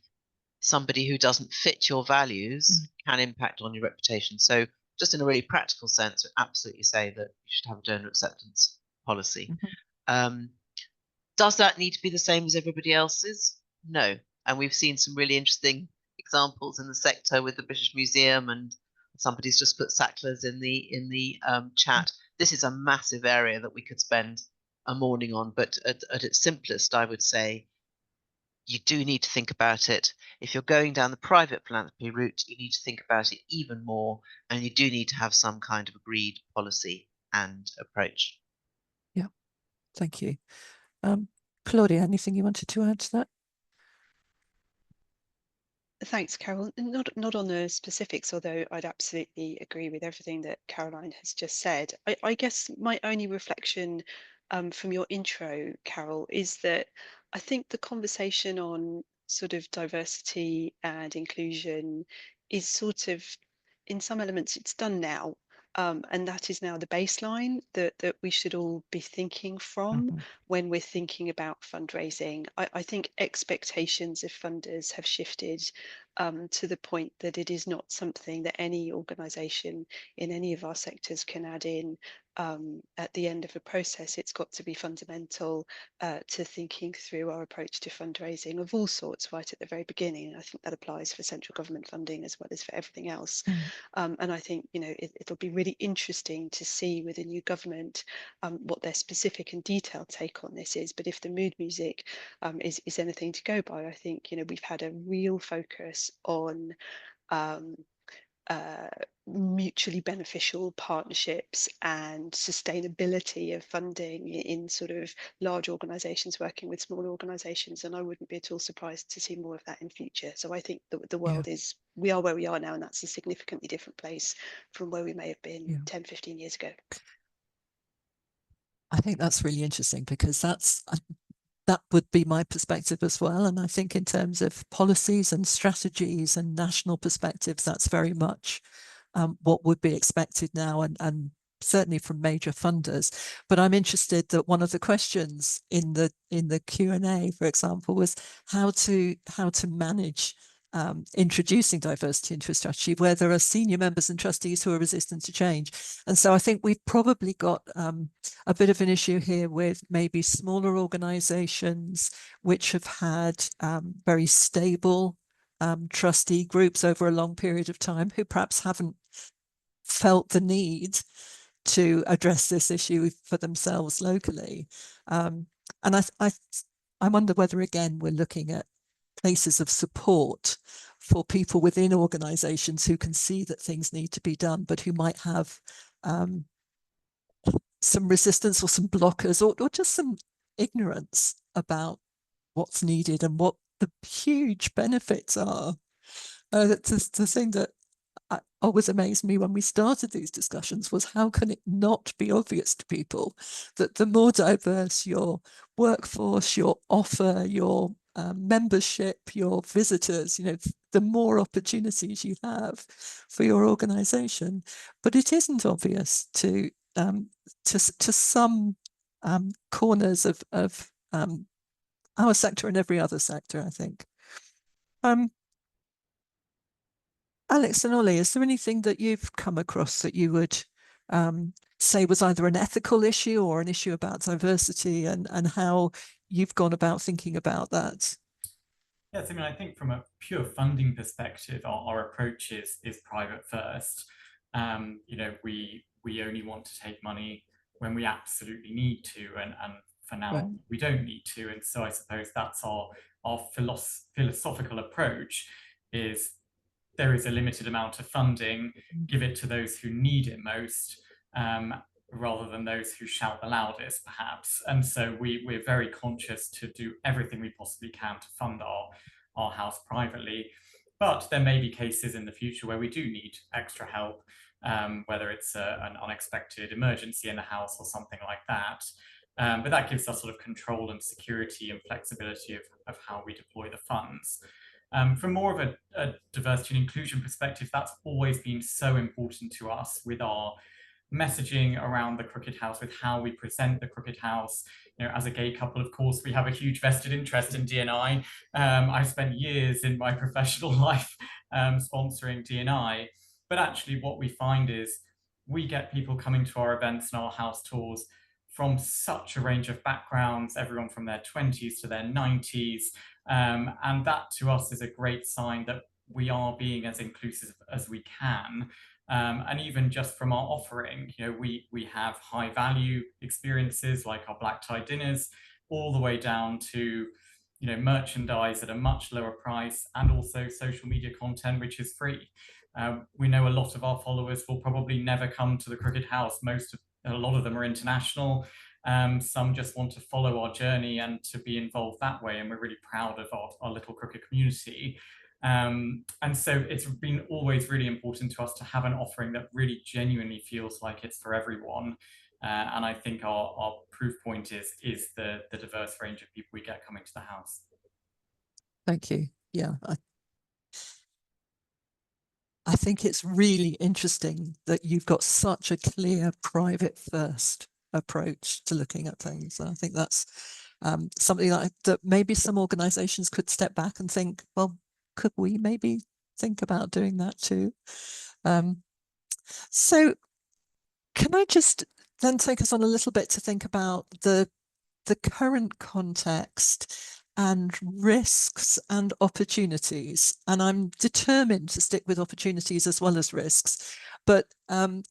somebody who doesn't fit your values can impact on your reputation. So, just in a really practical sense, I absolutely say that you should have a donor acceptance policy. Um, does that need to be the same as everybody else's? No. And we've seen some really interesting examples in the sector with the British Museum, and somebody's just put Sacklers in the chat. This is a massive area that we could spend a morning on, but at its simplest, I would say you do need to think about it. If you're going down the private philanthropy route, you need to think about it even more, and you do need to have some kind of agreed policy and approach. Yeah, thank you. Claudia, anything you wanted to add to that? Thanks, Carol. Not on the specifics, although I'd absolutely agree with everything that Caroline has just said. I guess my only reflection from your intro, Carol, is that I think the conversation on sort of diversity and inclusion is sort of, in some elements, it's done now. And that is now the baseline that we should all be thinking from when we're thinking about fundraising. I think expectations of funders have shifted to the point that it is not something that any organisation in any of our sectors can add in at the end of a process. It's got to be fundamental to thinking through our approach to fundraising of all sorts right at the very beginning. And I think that applies for central government funding as well as for everything else. And I think, it'll be really interesting to see with the new government what their specific and detailed take on this is. But if the mood music is anything to go by, I think, we've had a real focus on mutually beneficial partnerships and sustainability of funding in sort of large organizations working with small organizations, and I wouldn't be at all surprised to see more of that in future. So I think the world we are where we are now, and that's a significantly different place from where we may have been 10, 15 years ago. I think that's really interesting, because that would be my perspective as well. And I think in terms of policies and strategies and national perspectives, that's very much what would be expected now, and certainly from major funders. But I'm interested that one of the questions in the Q&A, for example, was how to manage introducing diversity into a strategy where there are senior members and trustees who are resistant to change. And so I think we've probably got a bit of an issue here with maybe smaller organizations which have had very stable trustee groups over a long period of time, who perhaps haven't felt the need to address this issue for themselves locally. And I wonder whether, again, we're looking at places of support for people within organizations who can see that things need to be done, but who might have some resistance or some blockers, or just some ignorance about what's needed and what the huge benefits are. The thing that always amazed me when we started these discussions was, how can it not be obvious to people that the more diverse your workforce, your offer, your membership, your visitors, the more opportunities you have for your organization. But it isn't obvious to some corners of our sector and every other sector, I think. Alex and Ollie, is there anything that you've come across that you would say was either an ethical issue or an issue about diversity, and how you've gone about thinking about that? Yes, I mean, I think from a pure funding perspective, our approach is private first. We only want to take money when we absolutely need to, and for now we don't need to. And so I suppose that's our philosophical approach is, there is a limited amount of funding, give it to those who need it most, rather than those who shout the loudest, perhaps. And so we're very conscious to do everything we possibly can to fund our house privately. But there may be cases in the future where we do need extra help, whether it's an unexpected emergency in the house or something like that. But that gives us sort of control and security and flexibility of how we deploy the funds. From more of a diversity and inclusion perspective, that's always been so important to us with our messaging around the Crooked House, with how we present the Crooked House. You know, as a gay couple, of course, we have a huge vested interest in D&I. I've spent years in my professional life sponsoring D&I, but actually what we find is we get people coming to our events and our house tours from such a range of backgrounds, everyone from their 20s to their 90s. And that to us is a great sign that we are being as inclusive as we can. And even just from our offering, you know, we have high value experiences like our black tie dinners, all the way down to, you know, merchandise at a much lower price, and also social media content which is free. We know a lot of our followers will probably never come to the Crooked House. A lot of them are international. Some just want to follow our journey and to be involved that way, and we're really proud of our little Crooked community. And so it's been always really important to us to have an offering that really genuinely feels like it's for everyone. And I think our proof point is the diverse range of people we get coming to the house. Thank you. Yeah, I think it's really interesting that you've got such a clear private first approach to looking at things. I think that's something that maybe some organizations could step back and think, well, could we maybe think about doing that too? So can I just then take us on a little bit to think about the current context and risks and opportunities? And I'm determined to stick with opportunities as well as risks, but I'm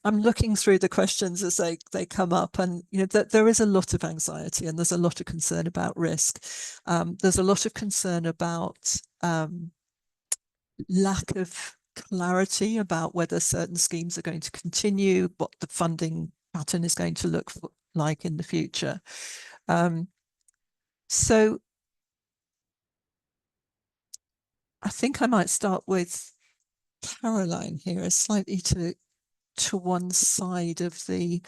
looking through the questions as they come up, and you know that there is a lot of anxiety and there's a lot of concern about risk. There's a lot of concern about lack of clarity about whether certain schemes are going to continue, what the funding pattern is going to look like in the future. So I think I might start with Caroline here, slightly to one side of the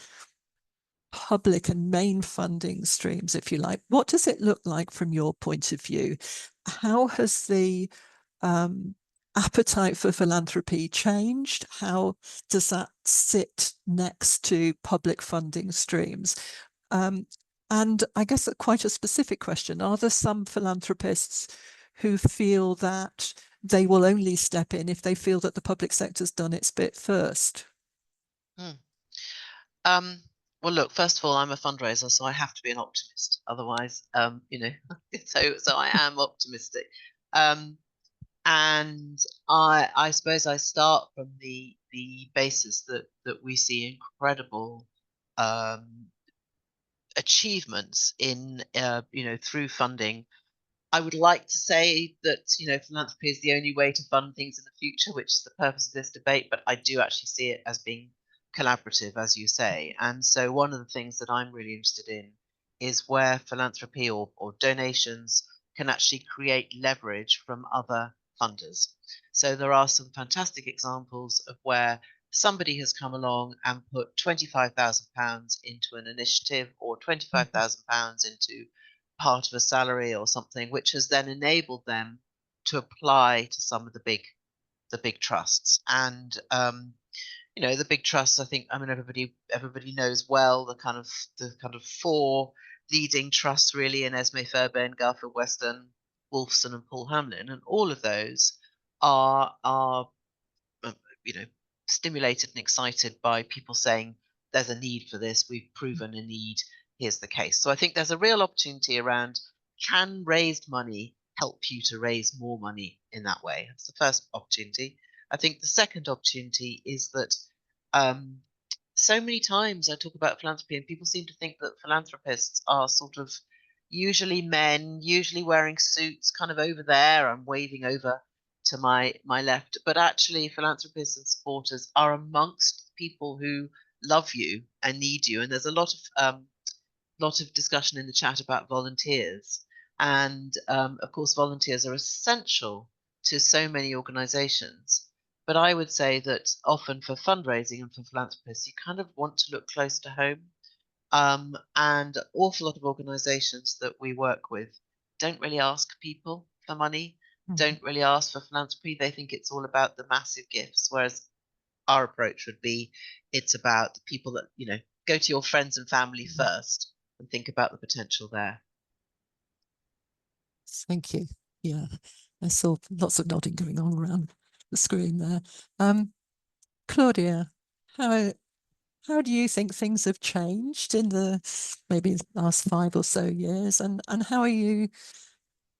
public and main funding streams, if you like. What does it look like from your point of view? How has the appetite for philanthropy changed? How does that sit next to public funding streams? And I guess quite a specific question, are there some philanthropists who feel that they will only step in if they feel that the public sector's done its bit first? Well, look, first of all, I'm a fundraiser, so I have to be an optimist. Otherwise, you know, so I am optimistic. And I suppose I start from the basis that we see incredible achievements in you know, through funding. I would like to say that, you know, philanthropy is the only way to fund things in the future, which is the purpose of this debate, but I do actually see it as being collaborative, as you say. And so one of the things that I'm really interested in is where philanthropy or donations can actually create leverage from other funders. So there are some fantastic examples of where somebody has come along and put £25,000 into an initiative, or £25,000 into part of a salary or something, which has then enabled them to apply to some of the big trusts. And you know, the big trusts, I think, I mean, everybody knows well the kind of four leading trusts really in Esme Fairbairn, Garfield Weston, Wolfson and Paul Hamlin, and all of those are you know, stimulated and excited by people saying there's a need for this, we've proven a need, here's the case. So I think there's a real opportunity around, can raised money help you to raise more money in that way? That's the first opportunity. I think the second opportunity is that so many times I talk about philanthropy and people seem to think that philanthropists are sort of usually men, usually wearing suits, kind of over there. I'm waving over to my left, but actually philanthropists and supporters are amongst people who love you and need you. And there's a lot of discussion in the chat about volunteers, and of course volunteers are essential to so many organizations. But I would say that often for fundraising and for philanthropists, you kind of want to look close to home. And an awful lot of organisations that we work with don't really ask people for money, don't really ask for philanthropy. They think it's all about the massive gifts, whereas our approach would be, it's about the people that, you know, go to your friends and family first and think about the potential there. Thank you. Yeah, I saw lots of nodding going on around the screen there. Claudia, how do you think things have changed in the maybe last 5 or so years, and how are you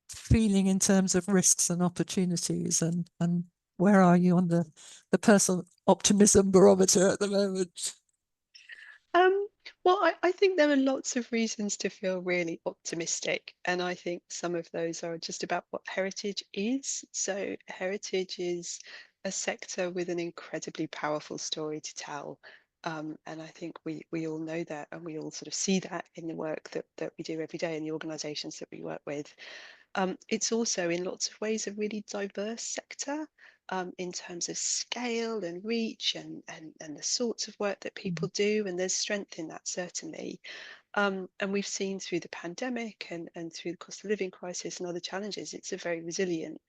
feeling in terms of risks and opportunities, and where are you on the personal optimism barometer at the moment? Well, I think there are lots of reasons to feel really optimistic, and I think some of those are just about what heritage is. So heritage is a sector with an incredibly powerful story to tell. And I think we all know that, and we all sort of see that in the work that we do every day in the organisations that we work with. It's also in lots of ways a really diverse sector, in terms of scale and reach, and the sorts of work that people do, and there's strength in that, certainly. And we've seen through the pandemic and through the cost of living crisis and other challenges, it's a very resilient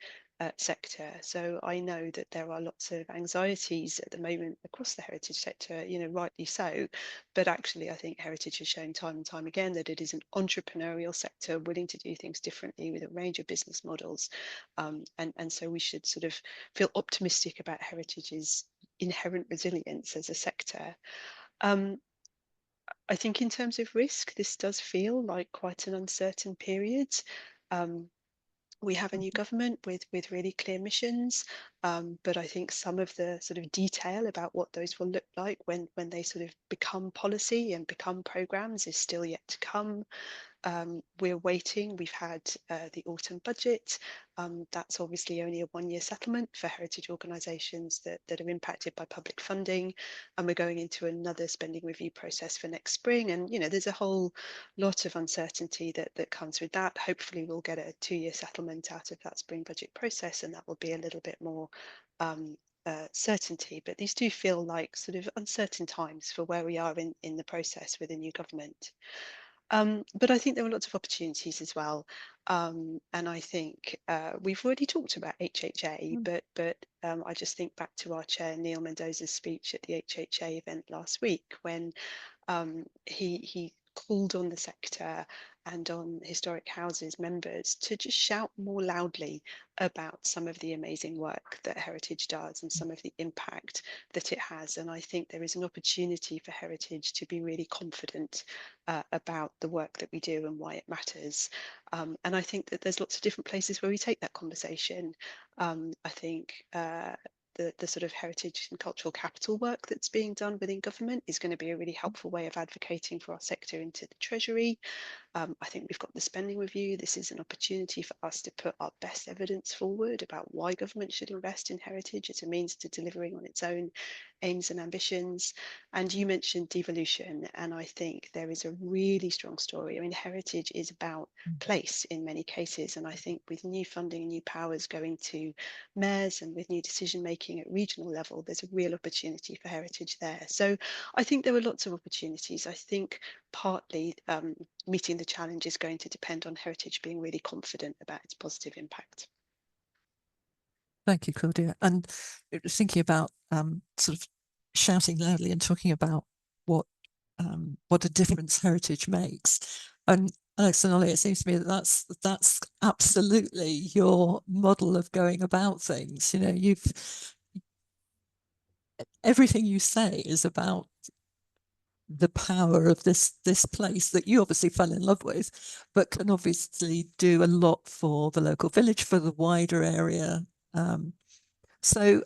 sector. So I know that there are lots of anxieties at the moment across the heritage sector, you know, rightly so. But actually, I think heritage has shown time and time again that it is an entrepreneurial sector willing to do things differently with a range of business models. And so we should sort of feel optimistic about heritage's inherent resilience as a sector. I think in terms of risk, this does feel like quite an uncertain period. We have a new government with really clear missions, but I think some of the sort of detail about what those will look like when they sort of become policy and become programs is still yet to come. We're waiting. We've had the autumn budget. That's obviously only a 1-year settlement for heritage organisations that are impacted by public funding. And we're going into another spending review process for next spring. And, you know, there's a whole lot of uncertainty that comes with that. Hopefully we'll get a 2-year settlement out of that spring budget process, and that will be a little bit more certainty. But these do feel like sort of uncertain times for where we are in the process with a new government. But I think there are lots of opportunities as well. And I think we've already talked about HHA, but I just think back to our chair, Neil Mendoza's speech at the HHA event last week, when he called on the sector and on Historic Houses members to just shout more loudly about some of the amazing work that heritage does and some of the impact that it has. And I think there is an opportunity for heritage to be really confident about the work that we do and why it matters. And I think that there's lots of different places where we take that conversation. I think the sort of heritage and cultural capital work that's being done within government is going to be a really helpful way of advocating for our sector into the Treasury. I think we've got the spending review. This is an opportunity for us to put our best evidence forward about why government should invest in heritage as a means to delivering on its own aims and ambitions. And you mentioned devolution, and I think there is a really strong story. I mean, heritage is about place in many cases, and I think with new funding and new powers going to mayors and with new decision making at regional level, there's a real opportunity for heritage there. So I think there are lots of opportunities. I think partly meeting the challenge is going to depend on heritage being really confident about its positive impact. Thank you, Claudia. And thinking about sort of shouting loudly and talking about what a difference heritage makes. And Alex and Ollie, it seems to me that that's absolutely your model of going about things. You know, everything you say is about the power of this place that you obviously fell in love with, but can obviously do a lot for the local village, for the wider area. So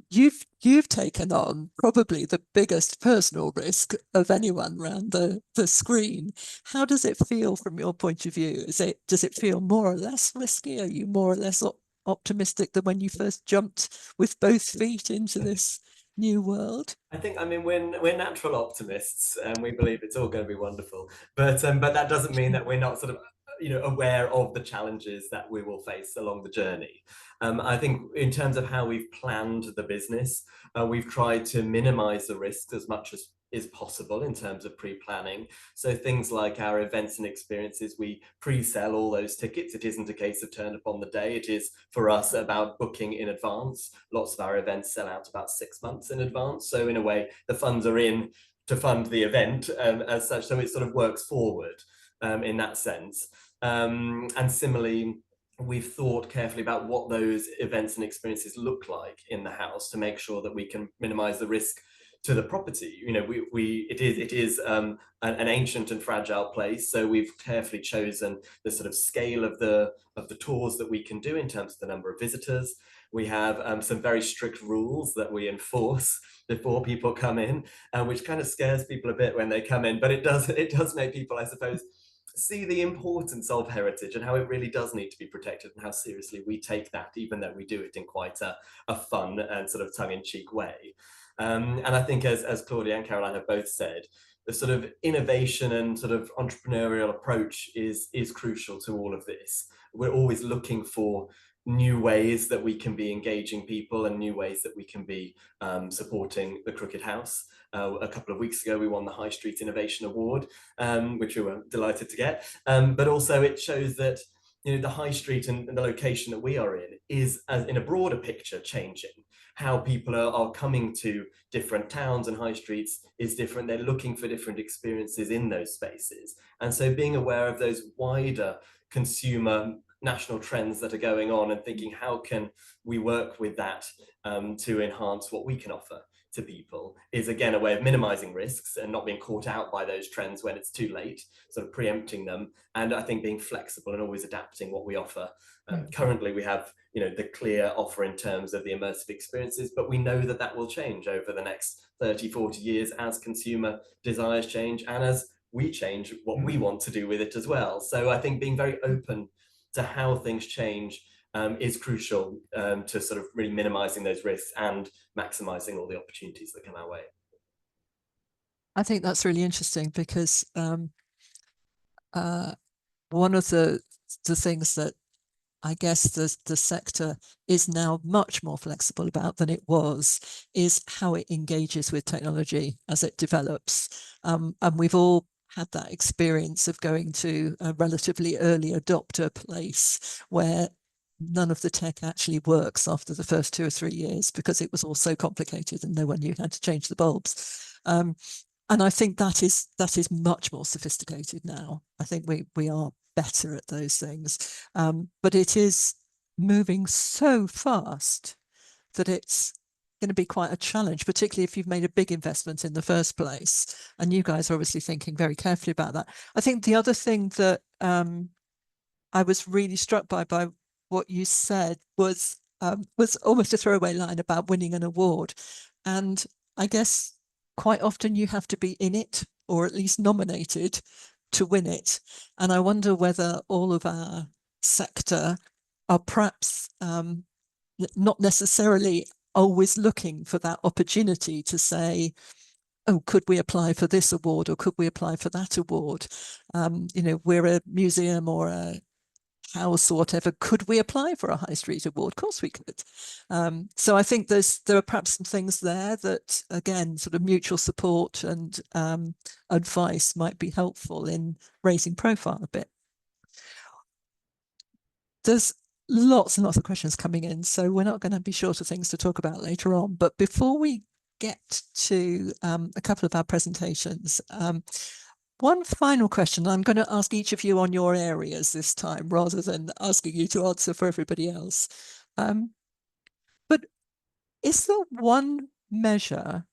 you've taken on probably the biggest personal risk of anyone around the screen. How does it feel from your point of view? Does it feel more or less risky? Are you more or less optimistic than when you first jumped with both feet into this new world? I think, I mean, we're natural optimists, and we believe it's all going to be wonderful. But that doesn't mean that we're not sort of, you know, aware of the challenges that we will face along the journey. I think in terms of how we've planned the business, we've tried to minimize the risks as much as is possible in terms of pre-planning. So things like our events and experiences, we pre-sell all those tickets. It isn't a case of turn up on the day. It is for us about booking in advance. Lots of our events sell out about 6 months in advance. So in a way, the funds are in to fund the event as such. So it sort of works forward in that sense. And similarly, we've thought carefully about what those events and experiences look like in the house to make sure that we can minimize the risk to the property. You know, it is an ancient and fragile place, so we've carefully chosen the sort of scale of the tours that we can do in terms of the number of visitors. We have some very strict rules that we enforce before people come in, which kind of scares people a bit when they come in, but it does make people, I suppose, see the importance of heritage and how it really does need to be protected and how seriously we take that, even though we do it in quite a fun and sort of tongue-in-cheek way. And I think as Claudia and Caroline have both said, the sort of innovation and sort of entrepreneurial approach is crucial to all of this. We're always looking for new ways that we can be engaging people and new ways that we can be supporting the Crooked House. A couple of weeks ago, we won the High Street Innovation Award, which we were delighted to get. But also it shows that, you know, the High Street and the location that we are in is, as in a broader picture, changing. How people are coming to different towns and high streets is different. They're looking for different experiences in those spaces. And so being aware of those wider consumer national trends that are going on and thinking, how can we work with that to enhance what we can offer to people is again a way of minimizing risks and not being caught out by those trends when it's too late, sort of preempting them. And I think being flexible and always adapting what we offer. Currently we have, you know, the clear offer in terms of the immersive experiences, but we know that that will change over the next 30, 40 years as consumer desires change and as we change what we want to do with it as well. So I think being very open to how things change is crucial to sort of really minimizing those risks and maximizing all the opportunities that come our way. I think that's really interesting because one of the things that I guess the sector is now much more flexible about than it was is how it engages with technology as it develops. And we've all had that experience of going to a relatively early adopter place where none of the tech actually works after the first 2 or 3 years because it was all so complicated and no one knew how to change the bulbs. And I think that is much more sophisticated now. I think we are better at those things, but it is moving so fast that it's going to be quite a challenge, particularly if you've made a big investment in the first place. And you guys are obviously thinking very carefully about that. I think the other thing that I was really struck by what you said was almost a throwaway line about winning an award. And I guess quite often you have to be in it or at least nominated to win it. And I wonder whether all of our sector are perhaps not necessarily always looking for that opportunity to say, oh, could we apply for this award or could we apply for that award? You know, we're a museum or a house or whatever, could we apply for a high street award? Of course we could. So I think there are perhaps some things there that, again, sort of mutual support and advice might be helpful in raising profile a bit. There's lots and lots of questions coming in, so we're not going to be short of things to talk about later on. But before we get to a couple of our presentations, one final question. I'm going to ask each of you on your areas this time, rather than asking you to answer for everybody else. But is there one measure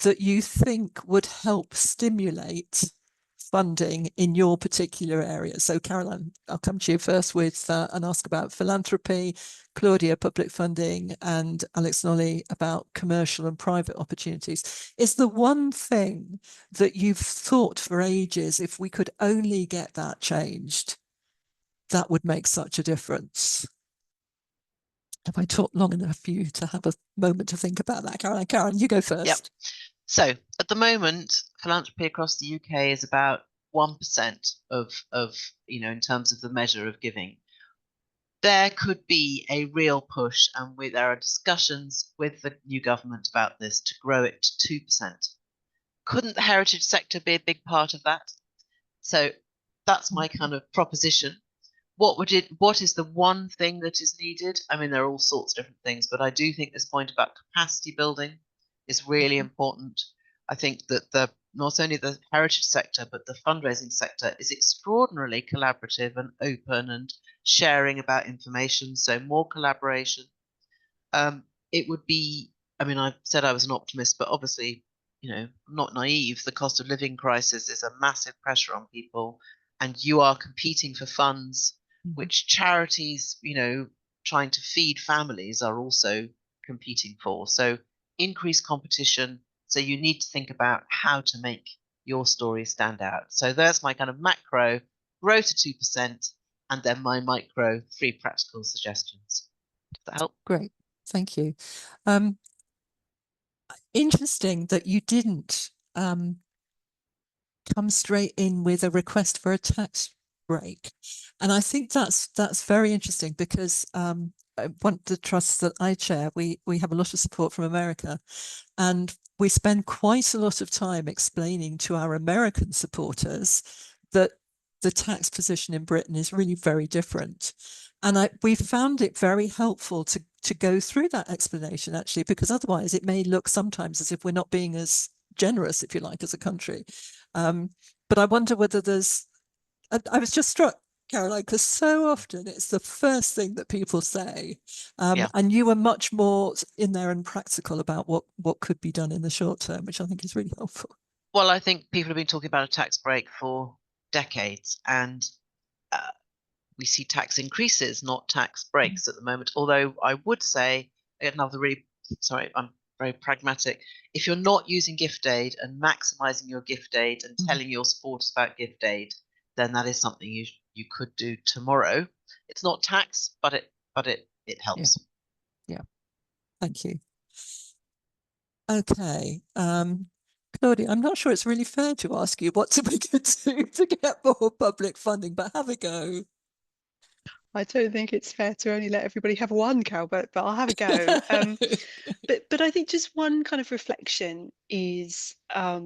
that you think would help stimulate funding in your particular area? So Caroline, I'll come to you first with and ask about philanthropy, Claudia, public funding, and Alex and Ollie about commercial and private opportunities. Is the one thing that you've thought for ages, if we could only get that changed, that would make such a difference? Have I talked long enough for you to have a moment to think about that, Caroline? Karen, you go first. Yep. So at the moment, philanthropy across the UK is about 1% of in terms of the measure of giving. There could be a real push, and there are discussions with the new government about this to grow it to 2%. couldn't the heritage sector be a big part of that? So that's my kind of proposition. What is the one thing that is needed? I mean, there are all sorts of different things, but I do think this point about capacity building is really important. I think that not only the heritage sector, but the fundraising sector is extraordinarily collaborative and open and sharing about information. So more collaboration. It would be, I mean, I said I was an optimist, but obviously, I'm not naive. The cost of living crisis is a massive pressure on people, and you are competing for funds, which charities, trying to feed families are also competing for. So increased competition. So you need to think about how to make your story stand out. So there's my kind of macro, grow to 2%, and then my micro, 3 practical suggestions. Does that help? Great, thank you. Interesting that you didn't come straight in with a request for a tax break, and I think that's very interesting because one of the trusts that I chair, we have a lot of support from America, and we spend quite a lot of time explaining to our American supporters that the tax position in Britain is really very different. And we found it very helpful to go through that explanation, actually, because otherwise it may look sometimes as if we're not being as generous, if you like, as a country. But I wonder whether there's, I was just struck, Caroline, because so often it's the first thing that people say. And you were much more in there and practical about what could be done in the short term, which I think is really helpful. Well, I think people have been talking about a tax break for decades, and we see tax increases, not tax breaks at the moment. Although I would say, I'm very pragmatic. If you're not using gift aid and maximizing your gift aid and telling your supporters about gift aid, then that is something you could do tomorrow. It's not tax, but it helps. Yeah. Thank you. Okay. Claudia, I'm not sure it's really fair to ask you what we could do to get more public funding, but have a go. I don't think it's fair to only let everybody have one, Cal, but I'll have a go. But I think just one kind of reflection is I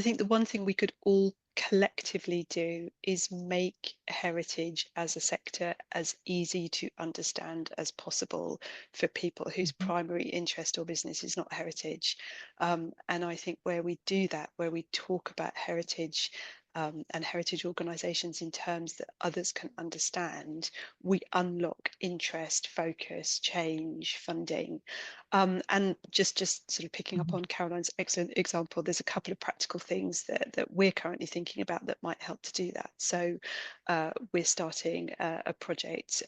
think the one thing we could all collectively do is make heritage as a sector as easy to understand as possible for people whose primary interest or business is not heritage. And I think where we do that, where we talk about heritage and heritage organisations in terms that others can understand, we unlock interest, focus, change, funding. And just sort of picking up on Caroline's excellent example, there's a couple of practical things that we're currently thinking about that might help to do that. So we're starting a project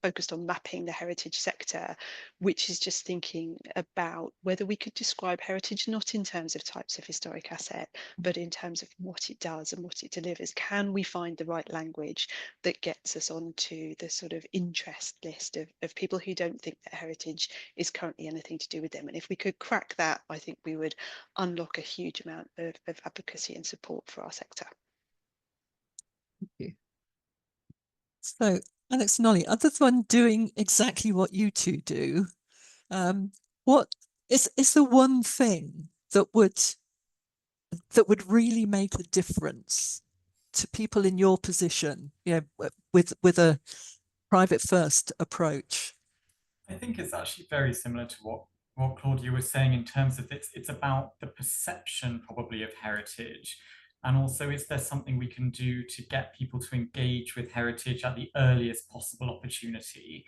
focused on mapping the heritage sector, which is just thinking about whether we could describe heritage not in terms of types of historic asset, but in terms of what it does and what it delivers. Can we find the right language that gets us onto the sort of interest list of people who don't think that heritage is currently anything to do with them? And if we could crack that, I think we would unlock a huge amount of advocacy and support for our sector. Thank you. So, Alex and Ollie, other than doing exactly what you two do, what is the one thing that would really make a difference to people in your position, with a private first approach? I think it's actually very similar to what Claudia was saying in terms of it's about the perception probably of heritage. And also, is there something we can do to get people to engage with heritage at the earliest possible opportunity?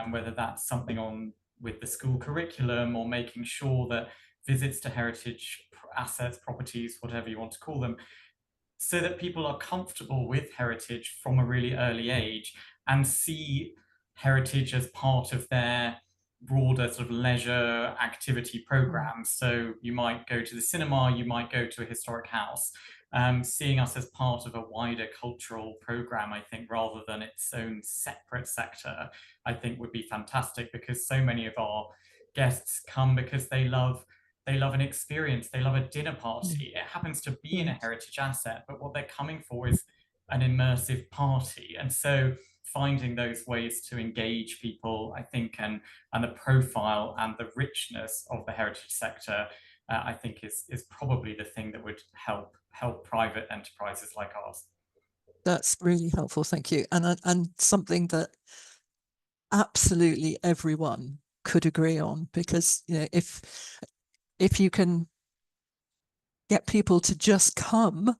Whether that's something on with the school curriculum, or making sure that visits to heritage assets, properties, whatever you want to call them, so that people are comfortable with heritage from a really early age and see heritage as part of their broader sort of leisure activity programs. So you might go to the cinema, you might go to a historic house. Seeing us as part of a wider cultural program, I think, rather than its own separate sector, I think would be fantastic, because so many of our guests come because they love an experience, they love a dinner party. It happens to be in a heritage asset, but what they're coming for is an immersive party. And so finding those ways to engage people, I think, and the profile and the richness of the heritage sector I think is probably the thing that would help private enterprises like ours. That's really helpful, thank you. And something that absolutely everyone could agree on, because if you can get people to just come,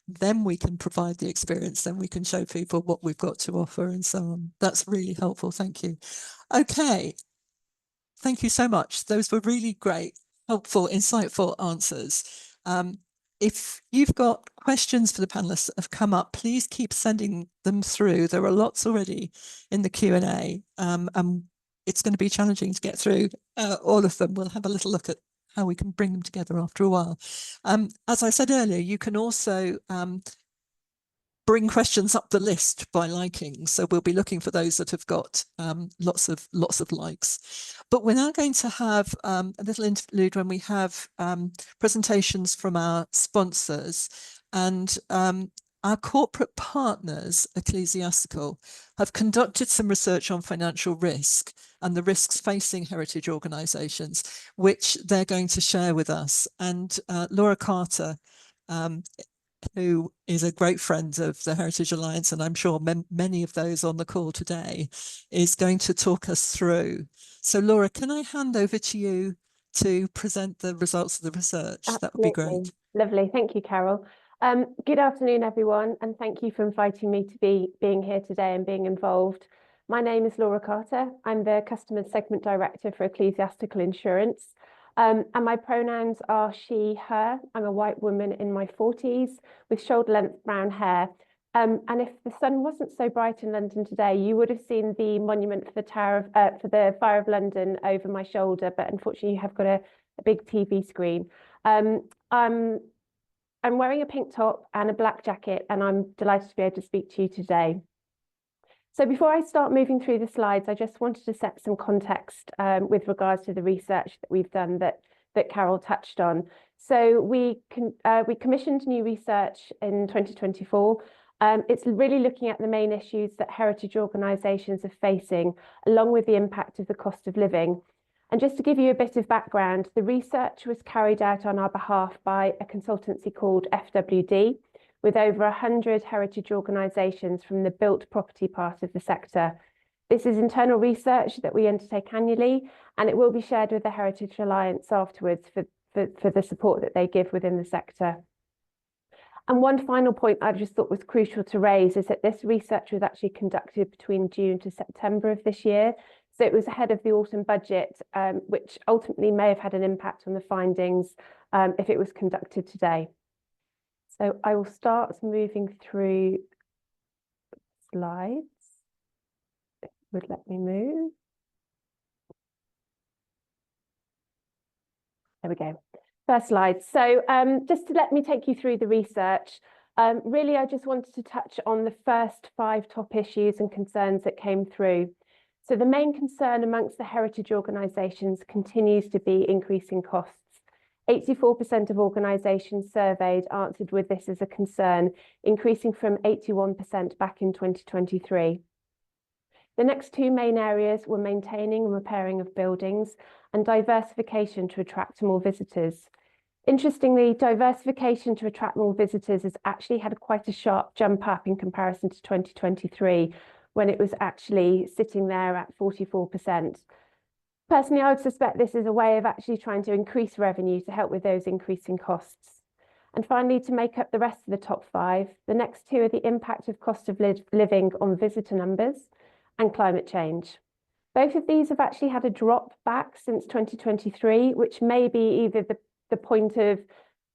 then we can provide the experience, then we can show people what we've got to offer and so on. That's really helpful, thank you. Okay, thank you so much. Those were really great, helpful, insightful answers. If you've got questions for the panelists that have come up, please keep sending them through. There are lots already in the Q&A, and it's going to be challenging to get through all of them. We'll have a little look at how we can bring them together after a while. As I said earlier, you can also bring questions up the list by liking. So we'll be looking for those that have got lots of likes. But we're now going to have a little interlude when we have presentations from our sponsors, and our corporate partners, Ecclesiastical, have conducted some research on financial risk and the risks facing heritage organisations, which they're going to share with us. And Laura Carter, who is a great friend of the Heritage Alliance, and I'm sure many of those on the call today, is going to talk us through. So Laura, can I hand over to you to present the results of the research? Absolutely. That would be great. Lovely, thank you, Carol. Good afternoon, everyone, and thank you for inviting me to being here today and being involved. My name is Laura Carter. I'm the Customer Segment Director for Ecclesiastical Insurance. And my pronouns are she, her. I'm a white woman in my 40s with shoulder-length brown hair. And if the sun wasn't so bright in London today, you would have seen the monument for the Fire of London over my shoulder. But unfortunately, you have got a big TV screen. I'm wearing a pink top and a black jacket, and I'm delighted to be able to speak to you today. So before I start moving through the slides, I just wanted to set some context with regards to the research that we've done that Carol touched on. So we commissioned new research in 2024. It's really looking at the main issues that heritage organisations are facing, along with the impact of the cost of living. And just to give you a bit of background, the research was carried out on our behalf by a consultancy called FWD, with over 100 heritage organisations from the built property part of the sector. This is internal research that we undertake annually, and it will be shared with the Heritage Alliance afterwards for the support that they give within the sector. And one final point I just thought was crucial to raise is that this research was actually conducted between June to September of this year. So it was ahead of the autumn budget, which ultimately may have had an impact on the findings if it was conducted today. So I will start moving through slides. If it would let me move. There we go. First slide. So just to let me take you through the research, really I just wanted to touch on the first 5 top issues and concerns that came through. So the main concern amongst the heritage organisations continues to be increasing costs. 84% of organisations surveyed answered with this as a concern, increasing from 81% back in 2023. The next 2 main areas were maintaining and repairing of buildings and diversification to attract more visitors. Interestingly, diversification to attract more visitors has actually had quite a sharp jump up in comparison to 2023, when it was actually sitting there at 44%. Personally, I would suspect this is a way of actually trying to increase revenue to help with those increasing costs. And finally, to make up the rest of the top 5, the next 2 are the impact of cost of living on visitor numbers and climate change. Both of these have actually had a drop back since 2023, which may be either the point of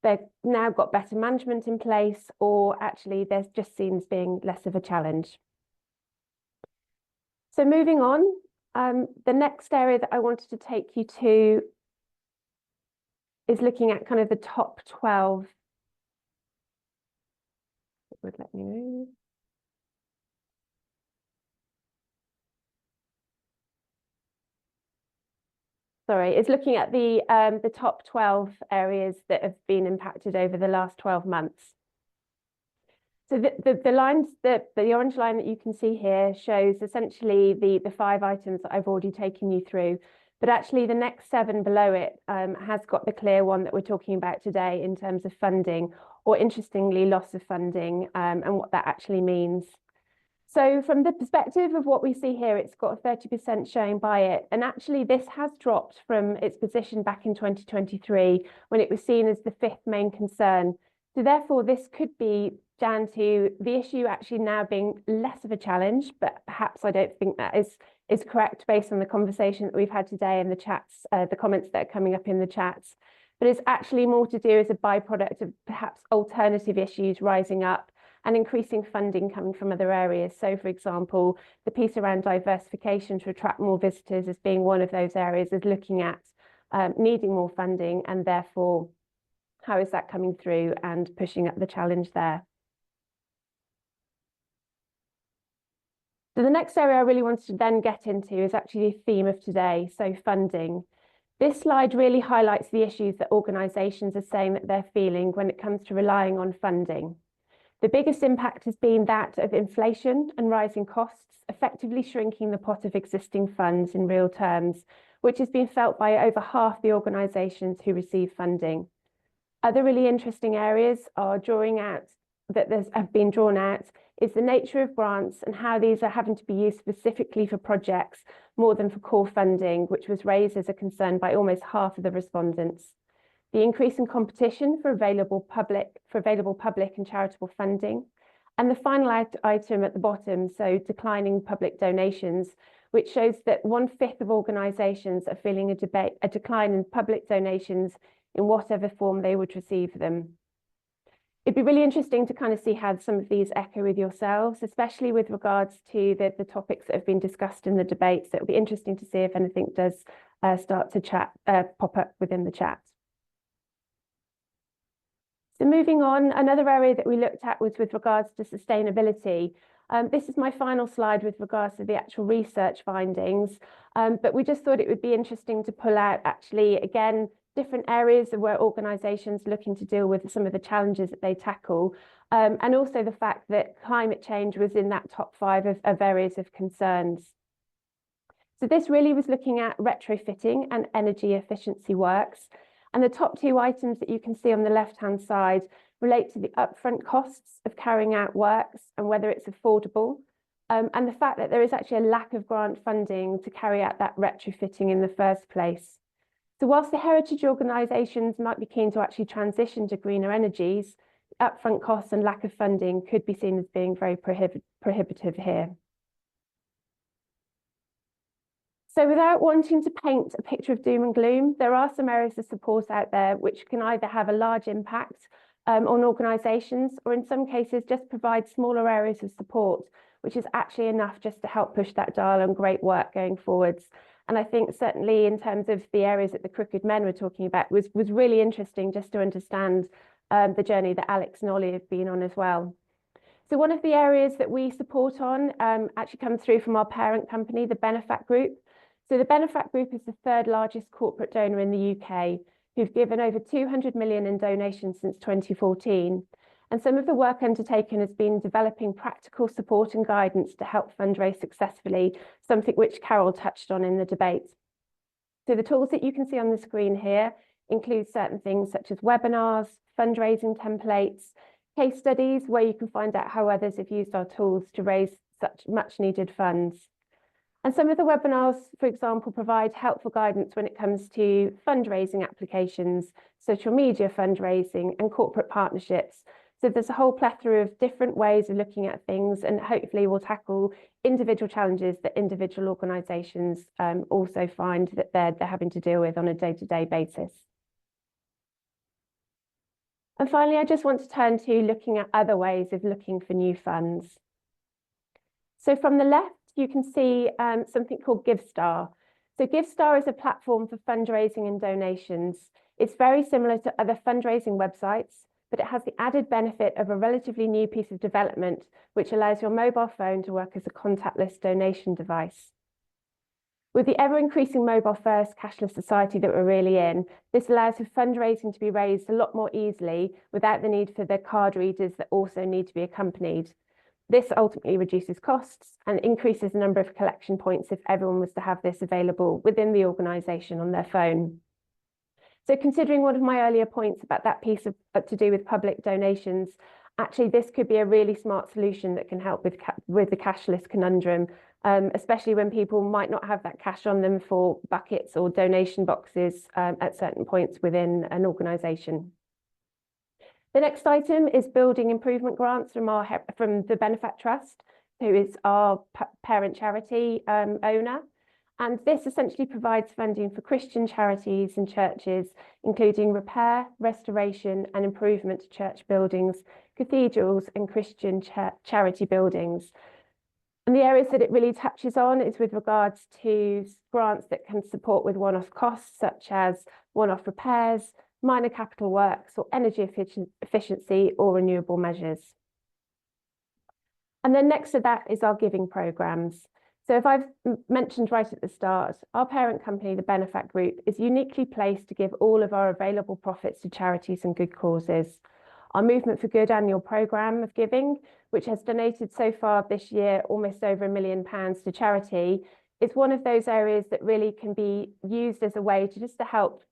they've now got better management in place, or actually there just seems being less of a challenge. So moving on, the next area that I wanted to take you to is looking at kind of the top 12. It would let me move. Sorry, it's looking at the top 12 areas that have been impacted over the last 12 months. So the lines, the orange line that you can see here shows essentially the 5 items that I've already taken you through. But actually the next 7 below it has got the clear one that we're talking about today in terms of funding, or interestingly, loss of funding, and what that actually means. So from the perspective of what we see here, it's got a 30% showing by it. And actually this has dropped from its position back in 2023 when it was seen as the 5th main concern. So therefore this could be down to the issue actually now being less of a challenge, but perhaps I don't think that is correct based on the conversation that we've had today and the chats, the comments that are coming up in the chats. But it's actually more to do as a byproduct of perhaps alternative issues rising up and increasing funding coming from other areas. So for example, the piece around diversification to attract more visitors as being one of those areas is looking at needing more funding, and therefore how is that coming through and pushing up the challenge there. So the next area I really wanted to then get into is actually the theme of today, so funding. This slide really highlights the issues that organisations are saying that they're feeling when it comes to relying on funding. The biggest impact has been that of inflation and rising costs, effectively shrinking the pot of existing funds in real terms, which has been felt by over half the organisations who receive funding. Other really interesting areas have been drawn out is the nature of grants and how these are having to be used specifically for projects more than for core funding, which was raised as a concern by almost half of the respondents. The increase in competition for available public and charitable funding, and the final item at the bottom, so declining public donations, which shows that 1/5 of organisations are feeling a decline in public donations in whatever form they would receive them. It'd be really interesting to kind of see how some of these echo with yourselves, especially with regards to the topics that have been discussed in the debates. So it'll be interesting to see if anything does start to pop up within the chat. So moving on, another area that we looked at was with regards to sustainability. This is my final slide with regards to the actual research findings, but we just thought it would be interesting to pull out actually, again, different areas of where organisations are looking to deal with some of the challenges that they tackle, and also the fact that climate change was in that top 5 of areas of concerns. So this really was looking at retrofitting and energy efficiency works. And the top 2 items that you can see on the left-hand side relate to the upfront costs of carrying out works and whether it's affordable, and the fact that there is actually a lack of grant funding to carry out that retrofitting in the first place. So whilst the heritage organisations might be keen to actually transition to greener energies, upfront costs and lack of funding could be seen as being very prohibitive here. So without wanting to paint a picture of doom and gloom, there are some areas of support out there which can either have a large impact on organisations, or in some cases just provide smaller areas of support, which is actually enough just to help push that dial on great work going forwards. And I think certainly in terms of the areas that the Crooked Men were talking about was really interesting just to understand the journey that Alex and Ollie have been on as well. So one of the areas that we support on actually comes through from our parent company, the Benefact Group. So the Benefact Group is the 3rd largest corporate donor in the UK, who've given over 200 million in donations since 2014. And some of the work undertaken has been developing practical support and guidance to help fundraise successfully, something which Carol touched on in the debate. So the tools that you can see on the screen here include certain things such as webinars, fundraising templates, case studies where you can find out how others have used our tools to raise such much needed funds. And some of the webinars, for example, provide helpful guidance when it comes to fundraising applications, social media fundraising, and corporate partnerships. So there's a whole plethora of different ways of looking at things, and hopefully we'll tackle individual challenges that individual organisations also find that they're having to deal with on a day-to-day basis. And finally, I just want to turn to looking at other ways of looking for new funds. So from the left, you can see something called GiveStar. So GiveStar is a platform for fundraising and donations. It's very similar to other fundraising websites, but it has the added benefit of a relatively new piece of development, which allows your mobile phone to work as a contactless donation device. With the ever-increasing mobile-first cashless society that we're really in, this allows for fundraising to be raised a lot more easily without the need for the card readers that also need to be accompanied. This ultimately reduces costs and increases the number of collection points if everyone was to have this available within the organisation on their phone. So considering one of my earlier points about that piece of to do with public donations, actually this could be a really smart solution that can help with the cashless conundrum, especially when people might not have that cash on them for buckets or donation boxes at certain points within an organisation. The next item is building improvement grants from the Benefit Trust, who is our parent charity owner. And this essentially provides funding for Christian charities and churches, including repair, restoration and improvement to church buildings, cathedrals and Christian charity buildings. And the areas that it really touches on is with regards to grants that can support with one-off costs, such as one-off repairs, minor capital works or energy efficiency or renewable measures. And then next to that is our giving programmes. So if I've mentioned right at the start, our parent company, the Benefit Group, is uniquely placed to give all of our available profits to charities and good causes. Our Movement for Good annual programme of giving, which has donated so far this year almost over £1 million to charity, is one of those areas that really can be used as a way to help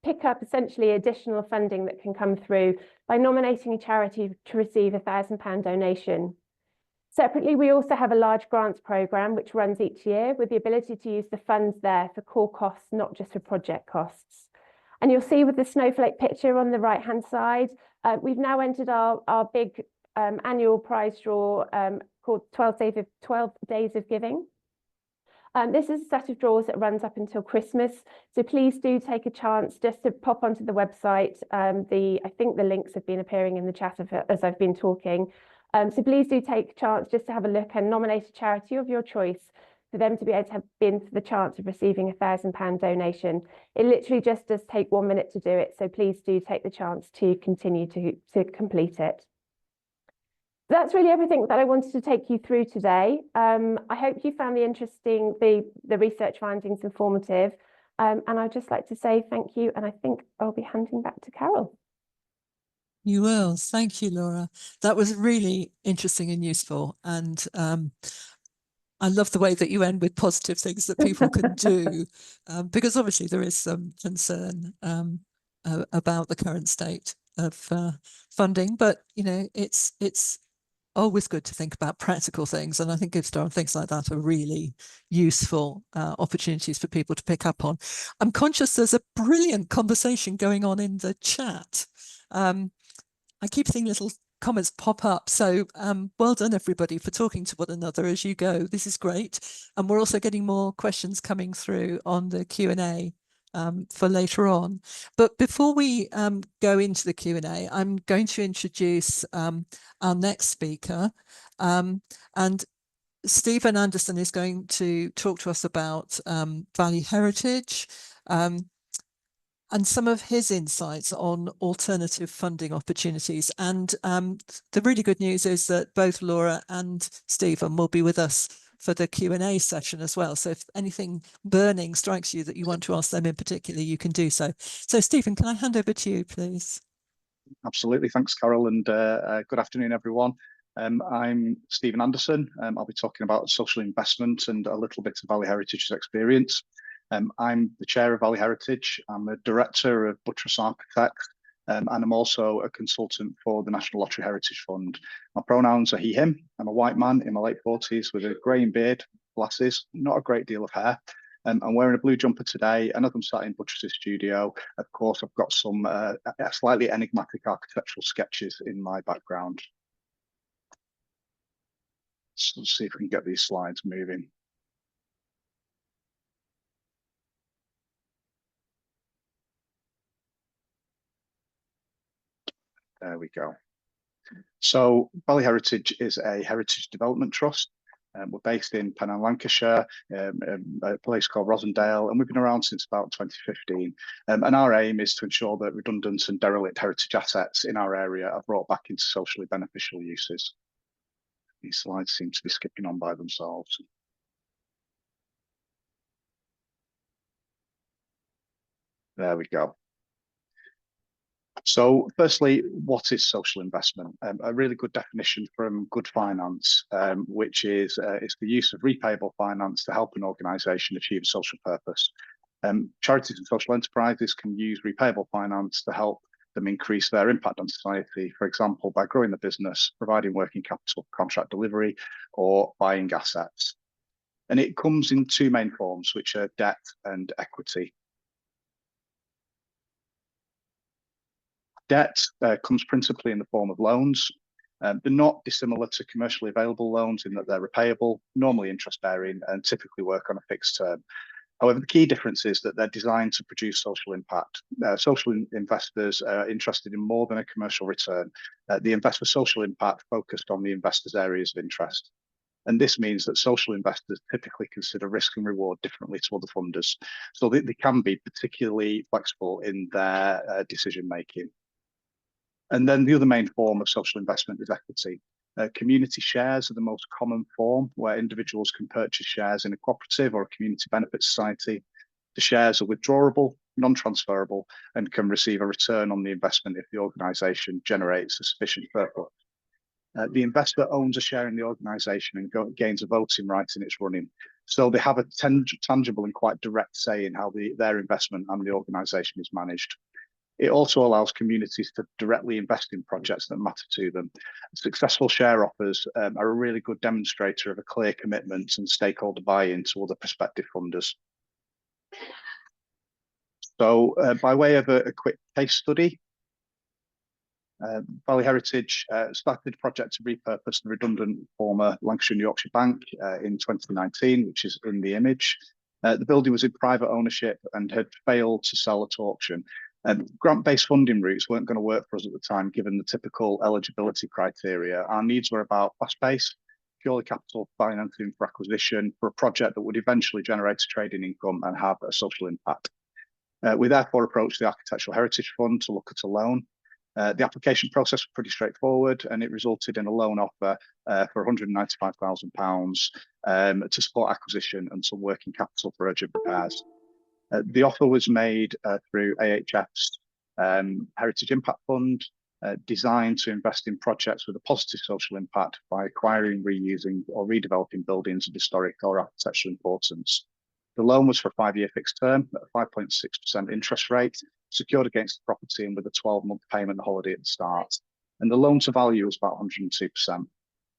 pick up essentially additional funding that can come through by nominating a charity to receive a £1,000 donation. Separately, we also have a large grants programme which runs each year with the ability to use the funds there for core costs, not just for project costs. And you'll see with the snowflake picture on the right-hand side, we've now entered our big annual prize draw called 12 Days of Giving. This is a set of draws that runs up until Christmas. So please do take a chance just to pop onto the website. I think the links have been appearing in the chat as I've been talking. So please do take a chance just to have a look and nominate a charity of your choice for them to be able to have been for the chance of receiving a £1,000 donation. It literally just does take 1 minute to do it. So please do take the chance to continue to complete it. That's really everything that I wanted to take you through today. I hope you found the research findings informative. And I'd just like to say thank you. And I think I'll be handing back to Carol. You will. Thank you, Laura. That was really interesting and useful. And I love the way that you end with positive things that people can do, because obviously there is some concern about the current state of funding. But, you know, it's always good to think about practical things. And I think Gift and things like that are really useful opportunities for people to pick up on. I'm conscious there's a brilliant conversation going on in the chat. I keep seeing little comments pop up. So well done, everybody, for talking to one another as you go. This is great. And we're also getting more questions coming through on the Q&A for later on. But before we go into the Q&A, I'm going to introduce our next speaker. And Stephen Anderson is going to talk to us about Valley Heritage, and some of his insights on alternative funding opportunities. And the really good news is that both Laura and Stephen will be with us for the Q&A session as well. So if anything burning strikes you that you want to ask them in particular, you can do so. So Stephen, can I hand over to you, please? Absolutely. Thanks, Carol. And good afternoon, everyone. I'm Stephen Anderson. I'll be talking about social investment and a little bit of Valley Heritage's experience. I'm the chair of Valley Heritage. I'm a director of Buttress Architects, and I'm also a consultant for the National Lottery Heritage Fund. My pronouns are he, him. I'm a white man in my late 40s with a greying beard, glasses, not a great deal of hair. I'm wearing a blue jumper today, and as I'm sat in Buttress's studio, of course, I've got some slightly enigmatic architectural sketches in my background. So let's see if we can get these slides moving. There we go. So Valley Heritage is a heritage development trust. We're based in Pennine, Lancashire, a place called Rosendale, and we've been around since about 2015. And our aim is to ensure that redundant and derelict heritage assets in our area are brought back into socially beneficial uses. These slides seem to be skipping on by themselves. There we go. So firstly, what is social investment? A really good definition from Good Finance, which is it's the use of repayable finance to help an organisation achieve a social purpose. Charities and social enterprises can use repayable finance to help them increase their impact on society, for example, by growing the business, providing working capital for contract delivery, or buying assets. And it comes in two main forms, which are debt and equity. Debt comes principally in the form of loans. They're not dissimilar to commercially available loans in that they're repayable, normally interest-bearing, and typically work on a fixed term. However, the key difference is that they're designed to produce social impact. Social investors are interested in more than a commercial return. They invest for social impact focused on the investor's areas of interest. And this means that social investors typically consider risk and reward differently to other funders. So they can be particularly flexible in their decision-making. And then the other main form of social investment is equity. Community shares are the most common form where individuals can purchase shares in a cooperative or a community benefit society. The shares are withdrawable, non-transferable, and can receive a return on the investment if the organisation generates a sufficient surplus. The investor owns a share in the organisation and gains a voting right in its running. So they have a tangible and quite direct say in how their investment and the organisation is managed. It also allows communities to directly invest in projects that matter to them. Successful share offers are a really good demonstrator of a clear commitment and stakeholder buy-in to other prospective funders. So by way of a quick case study, Valley Heritage started a project to repurpose the redundant former Lancashire and Yorkshire Bank in 2019, which is in the image. The building was in private ownership and had failed to sell at auction. Grant-based funding routes weren't going to work for us at the time, given the typical eligibility criteria. Our needs were about fast pace, purely capital financing for acquisition for a project that would eventually generate a trading income and have a social impact. We therefore approached the Architectural Heritage Fund to look at a loan. The application process was pretty straightforward, and it resulted in a loan offer for £195,000 to support acquisition and some working capital for urgent repairs. The offer was made through AHF's Heritage Impact Fund, designed to invest in projects with a positive social impact by acquiring, reusing or redeveloping buildings of historic or architectural importance. The loan was for a 5-year fixed term at a 5.6% interest rate, secured against the property and with a 12-month payment holiday at the start. And the loan to value was about 102%.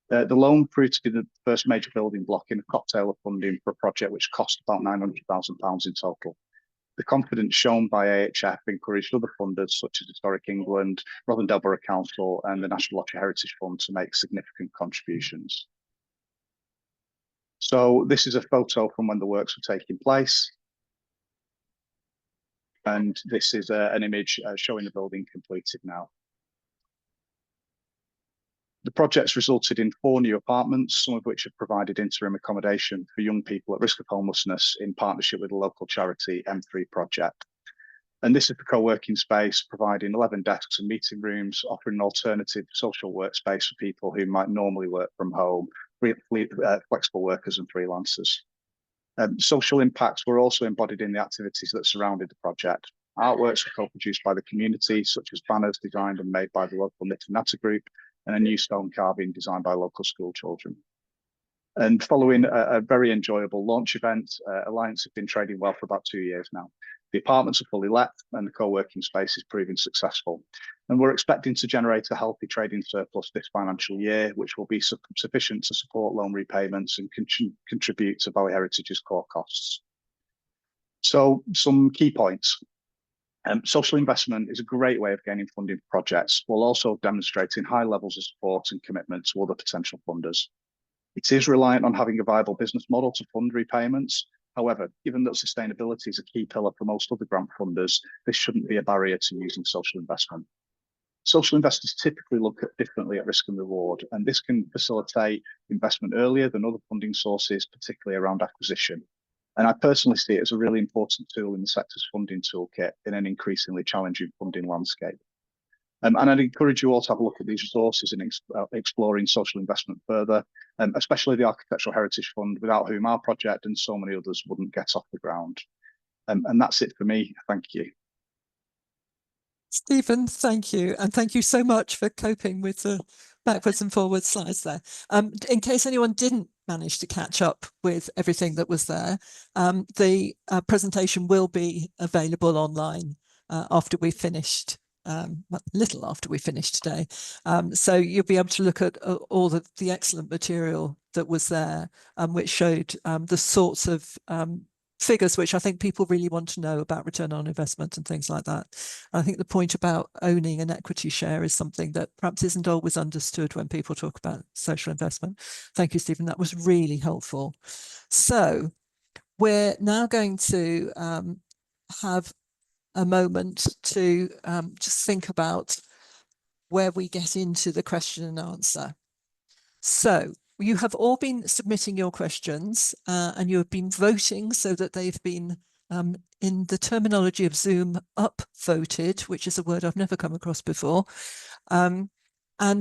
The loan proved to be the first major building block in a cocktail of funding for a project which cost about £900,000 in total. The confidence shown by AHF encouraged other funders such as Historic England, Rothendale Borough Council and the National Lottery Heritage Fund to make significant contributions. So this is a photo from when the works were taking place. And this is an image showing the building completed now. The project's resulted in 4 new apartments, some of which have provided interim accommodation for young people at risk of homelessness in partnership with the local charity M3 Project. And this is the co-working space, providing 11 desks and meeting rooms, offering an alternative social workspace for people who might normally work from home, flexible workers and freelancers. Social impacts were also embodied in the activities that surrounded the project. Artworks were co-produced by the community, such as banners designed and made by the local Knit and Natter group, and a new stone carving designed by local school children. And following a very enjoyable launch event, Alliance have been trading well for about 2 years now. The apartments are fully let and the co-working space is proving successful. And we're expecting to generate a healthy trading surplus this financial year, which will be sufficient to support loan repayments and contribute to Valley Heritage's core costs. So some key points. Social investment is a great way of gaining funding for projects, while also demonstrating high levels of support and commitment to other potential funders. It is reliant on having a viable business model to fund repayments. However, given that sustainability is a key pillar for most other grant funders, this shouldn't be a barrier to using social investment. Social investors typically look differently at risk and reward, and this can facilitate investment earlier than other funding sources, particularly around acquisition. And I personally see it as a really important tool in the sector's funding toolkit in an increasingly challenging funding landscape. And I'd encourage you all to have a look at these resources and exploring social investment further, especially the Architectural Heritage Fund, without whom our project and so many others wouldn't get off the ground. And that's it for me. Thank you. Stephen, thank you. And thank you so much for coping with the backwards and forwards slides there. In case anyone didn't manage to catch up with everything that was there, the presentation will be available online after we finished, a little after we finished today. So you'll be able to look at all the excellent material that was there, which showed the sorts of figures which I think people really want to know about return on investment and things like that. And I think the point about owning an equity share is something that perhaps isn't always understood when people talk about social investment. Thank you, Stephen. That was really helpful. So we're now going to have a moment to just think about where we get into the question and answer. So you have all been submitting your questions and you have been voting so that they've been, in the terminology of Zoom, up-voted, which is a word I've never come across before. And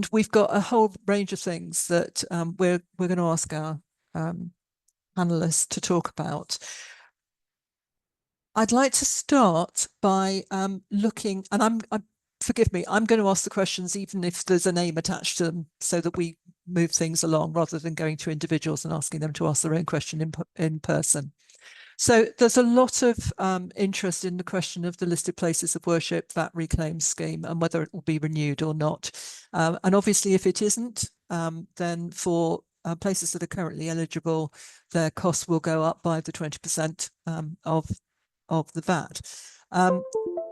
we've got a whole range of things that we're going to ask our panelists to talk about. I'd like to start by looking, and forgive me, I'm going to ask the questions even if there's a name attached to them so that we move things along rather than going to individuals and asking them to ask their own question in person. So there's a lot of interest in the question of the listed places of worship VAT reclaim scheme and whether it will be renewed or not. And obviously if it isn't, then for places that are currently eligible, their costs will go up by the 20% of the VAT.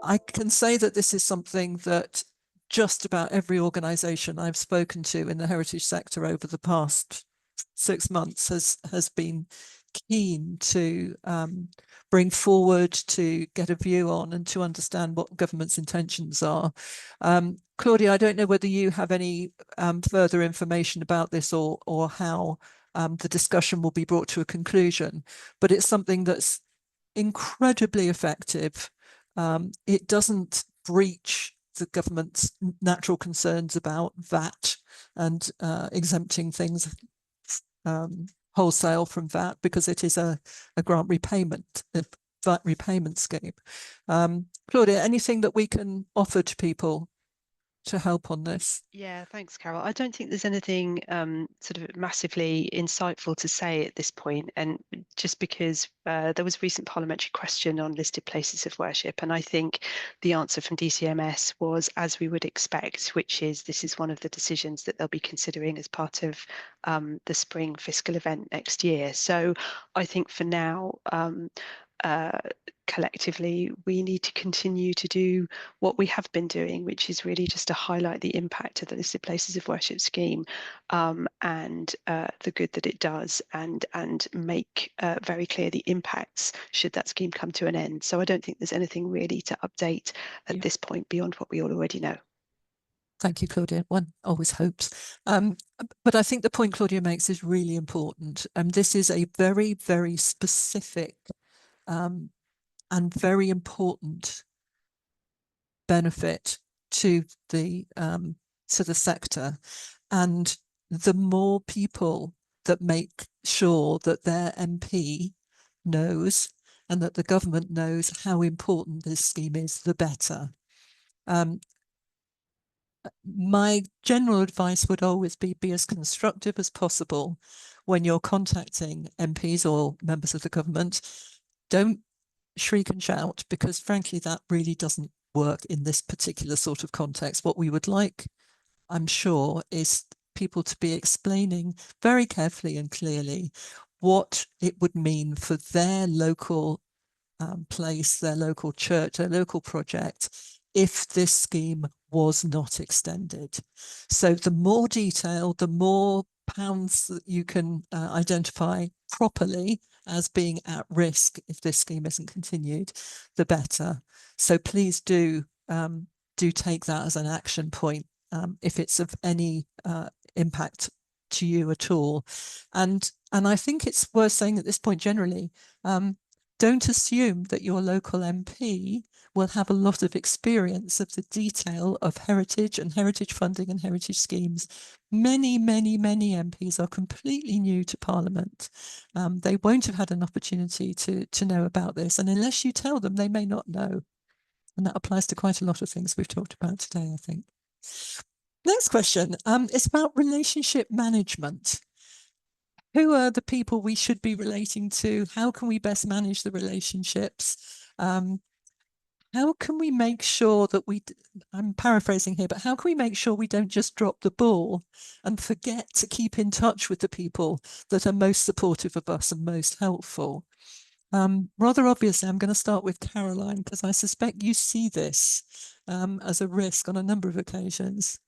I can say that this is something that just about every organisation I've spoken to in the heritage sector over the past 6 months has been keen to bring forward, to get a view on and to understand what government's intentions are. Claudia, I don't know whether you have any further information about this or how the discussion will be brought to a conclusion, but it's something that's incredibly effective. It doesn't breach the government's natural concerns about VAT and exempting things wholesale from VAT because it is a grant repayment, VAT repayment scheme. Claudia, anything that we can offer to people to help on this? Yeah, thanks, Carol. I don't think there's anything sort of massively insightful to say at this point, and just because there was a recent parliamentary question on listed places of worship, and I think the answer from DCMS was as we would expect, which is this is one of the decisions that they'll be considering as part of the spring fiscal event next year. So I think for now, collectively, we need to continue to do what we have been doing, which is really just to highlight the impact of the listed places of worship scheme and the good that it does, and make very clear the impacts should that scheme come to an end. So I don't think there's anything really to update at this point beyond what we all already know. Thank you, Claudia. One always hopes. But I think the point Claudia makes is really important. This is a very, very specific and very important benefit to the sector, and the more people that make sure that their MP knows and that the government knows how important this scheme is, the better. My general advice would always be as constructive as possible when you're contacting MPs or members of the government. Don't shriek and shout, because frankly that really doesn't work in this particular sort of context. What we would like, I'm sure, is people to be explaining very carefully and clearly what it would mean for their local place, their local church, their local project, if this scheme was not extended. So the more detail, the more pounds that you can identify properly as being at risk if this scheme isn't continued, the better. So please do take that as an action point if it's of any impact to you at all. And I think it's worth saying at this point generally, don't assume that your local MP will have a lot of experience of the detail of heritage and heritage funding and heritage schemes. Many, many, many MPs are completely new to Parliament. They won't have had an opportunity to know about this. And unless you tell them, they may not know. And that applies to quite a lot of things we've talked about today, I think. Next question is about relationship management. Who are the people we should be relating to? How can we best manage the relationships? How can we make sure that I'm paraphrasing here, but how can we make sure we don't just drop the ball and forget to keep in touch with the people that are most supportive of us and most helpful? Rather obviously, I'm going to start with Caroline, because I suspect you see this as a risk on a number of occasions.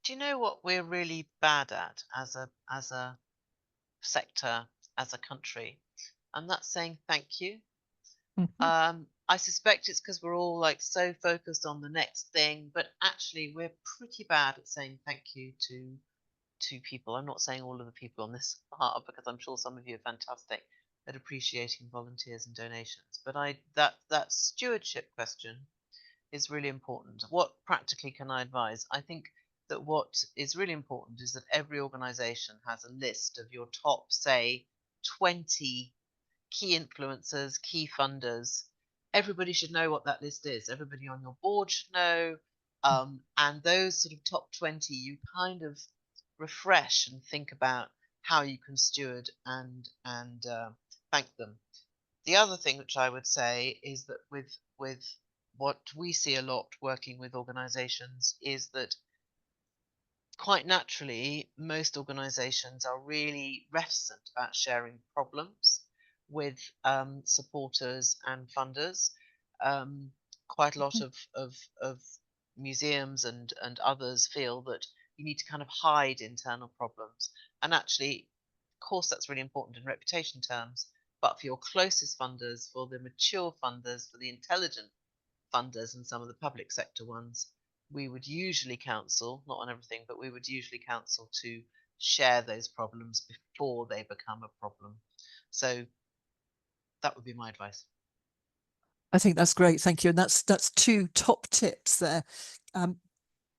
Do you know what we're really bad at as a sector, as a country? And that's saying thank you. I suspect it's because we're all like so focused on the next thing, but actually we're pretty bad at saying thank you to people. I'm not saying all of the people on this are, because I'm sure some of you are fantastic at appreciating volunteers and donations. But that stewardship question is really important. What practically can I advise? I think that what is really important is that every organization has a list of your top, say, 20 key influencers, key funders. Everybody should know what that list is. Everybody on your board should know. And those sort of top 20, you kind of refresh and think about how you can steward and thank them. The other thing which I would say is that with what we see a lot working with organizations is that quite naturally, most organizations are really reticent about sharing problems with supporters and funders. Quite a lot of museums and others feel that you need to kind of hide internal problems. And actually, of course, that's really important in reputation terms, but for your closest funders, for the mature funders, for the intelligent funders and some of the public sector ones, we would usually counsel, not on everything, but we would usually counsel to share those problems before they become a problem. So that would be my advice. I think that's great. Thank you. And that's two top tips there.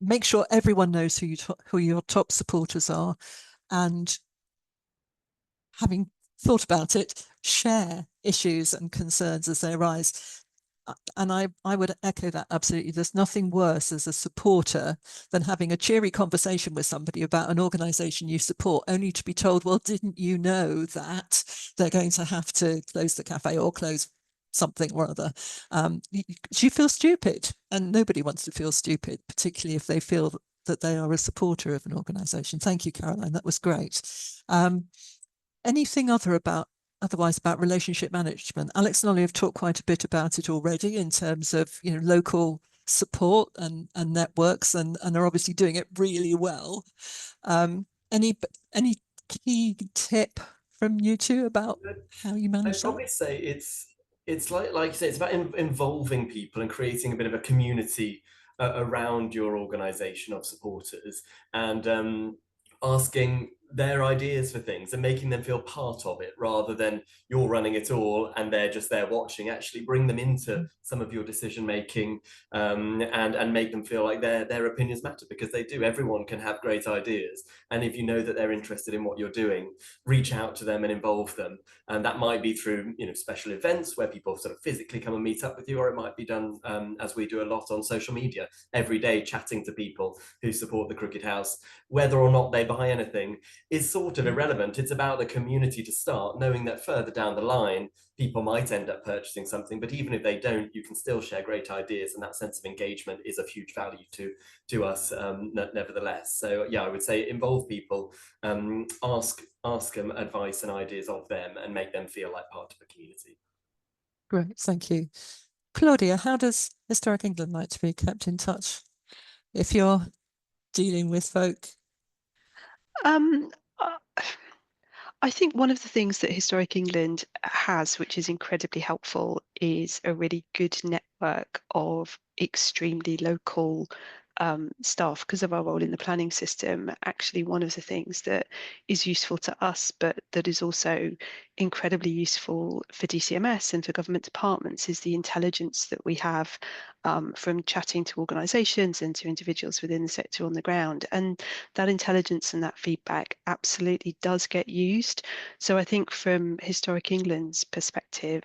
Make sure everyone knows who your top supporters are, and having thought about it, share issues and concerns as they arise. And I would echo that absolutely. There's nothing worse as a supporter than having a cheery conversation with somebody about an organisation you support, only to be told, well, didn't you know that they're going to have to close the cafe or close something or other? You feel stupid, and nobody wants to feel stupid, particularly if they feel that they are a supporter of an organisation. Thank you, Caroline. That was great. Anything otherwise about relationship management? Alex and Ollie have talked quite a bit about it already in terms of local support and networks, and are obviously doing it really well. Any key tip from you two about how you manage that? I'd probably say it's like you say, it's about involving people and creating a bit of a community around your organization of supporters, and asking their ideas for things and making them feel part of it, rather than you're running it all and they're just there watching. Actually bring them into some of your decision making, and make them feel like their opinions matter, because they do. Everyone can have great ideas, and if you know that they're interested in what you're doing, reach out to them and involve them. And that might be through special events where people sort of physically come and meet up with you, or it might be done as we do a lot on social media every day, chatting to people who support the Crooked House. Whether or not they buy anything is sort of irrelevant. It's about the community to start, knowing that further down the line people might end up purchasing something, but even if they don't, you can still share great ideas, and that sense of engagement is of huge value to us, nevertheless. So yeah, I would say involve people, ask them advice and ideas of them, and make them feel like part of a community. Great, thank you. Claudia, how does Historic England like to be kept in touch if you're dealing with folk? I think one of the things that Historic England has, which is incredibly helpful, is a really good network of extremely local staff. Because of our role in the planning system, actually one of the things that is useful to us, but that is also incredibly useful for DCMS and for government departments is the intelligence that we have from chatting to organisations and to individuals within the sector on the ground. And that intelligence and that feedback absolutely does get used. So I think from Historic England's perspective,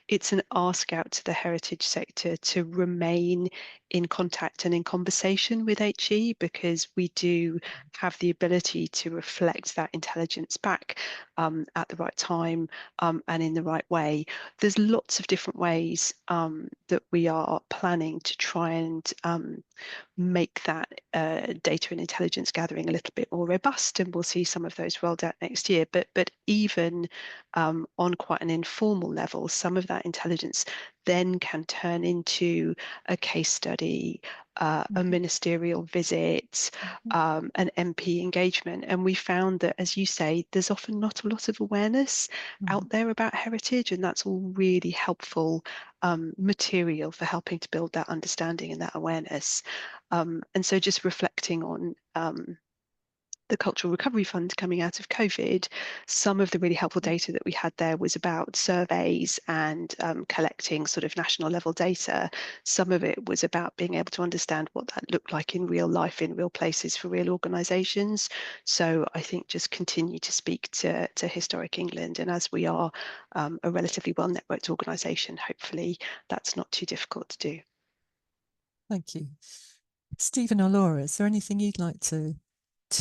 it's an ask out to the heritage sector to remain in contact and in conversation with HE, because we do have the ability to reflect that intelligence back at the right time and in the right way. There's lots of different ways that we are planning to try and make that data and intelligence gathering a little bit more robust, and we'll see some of those rolled out next year. But even on quite an informal level, some of that intelligence then can turn into a case study, a ministerial visit, an MP engagement. And we found that, as you say, there's often not a lot of awareness out there about heritage, and that's all really helpful material for helping to build that understanding and that awareness. And so just reflecting on the Cultural Recovery Fund coming out of COVID, some of the really helpful data that we had there was about surveys and collecting sort of national level data. Some of it was about being able to understand what that looked like in real life, in real places for real organisations. So I think just continue to speak to Historic England, and as we are a relatively well networked organisation, hopefully that's not too difficult to do. Thank you. Stephen or Laura, is there anything you'd like to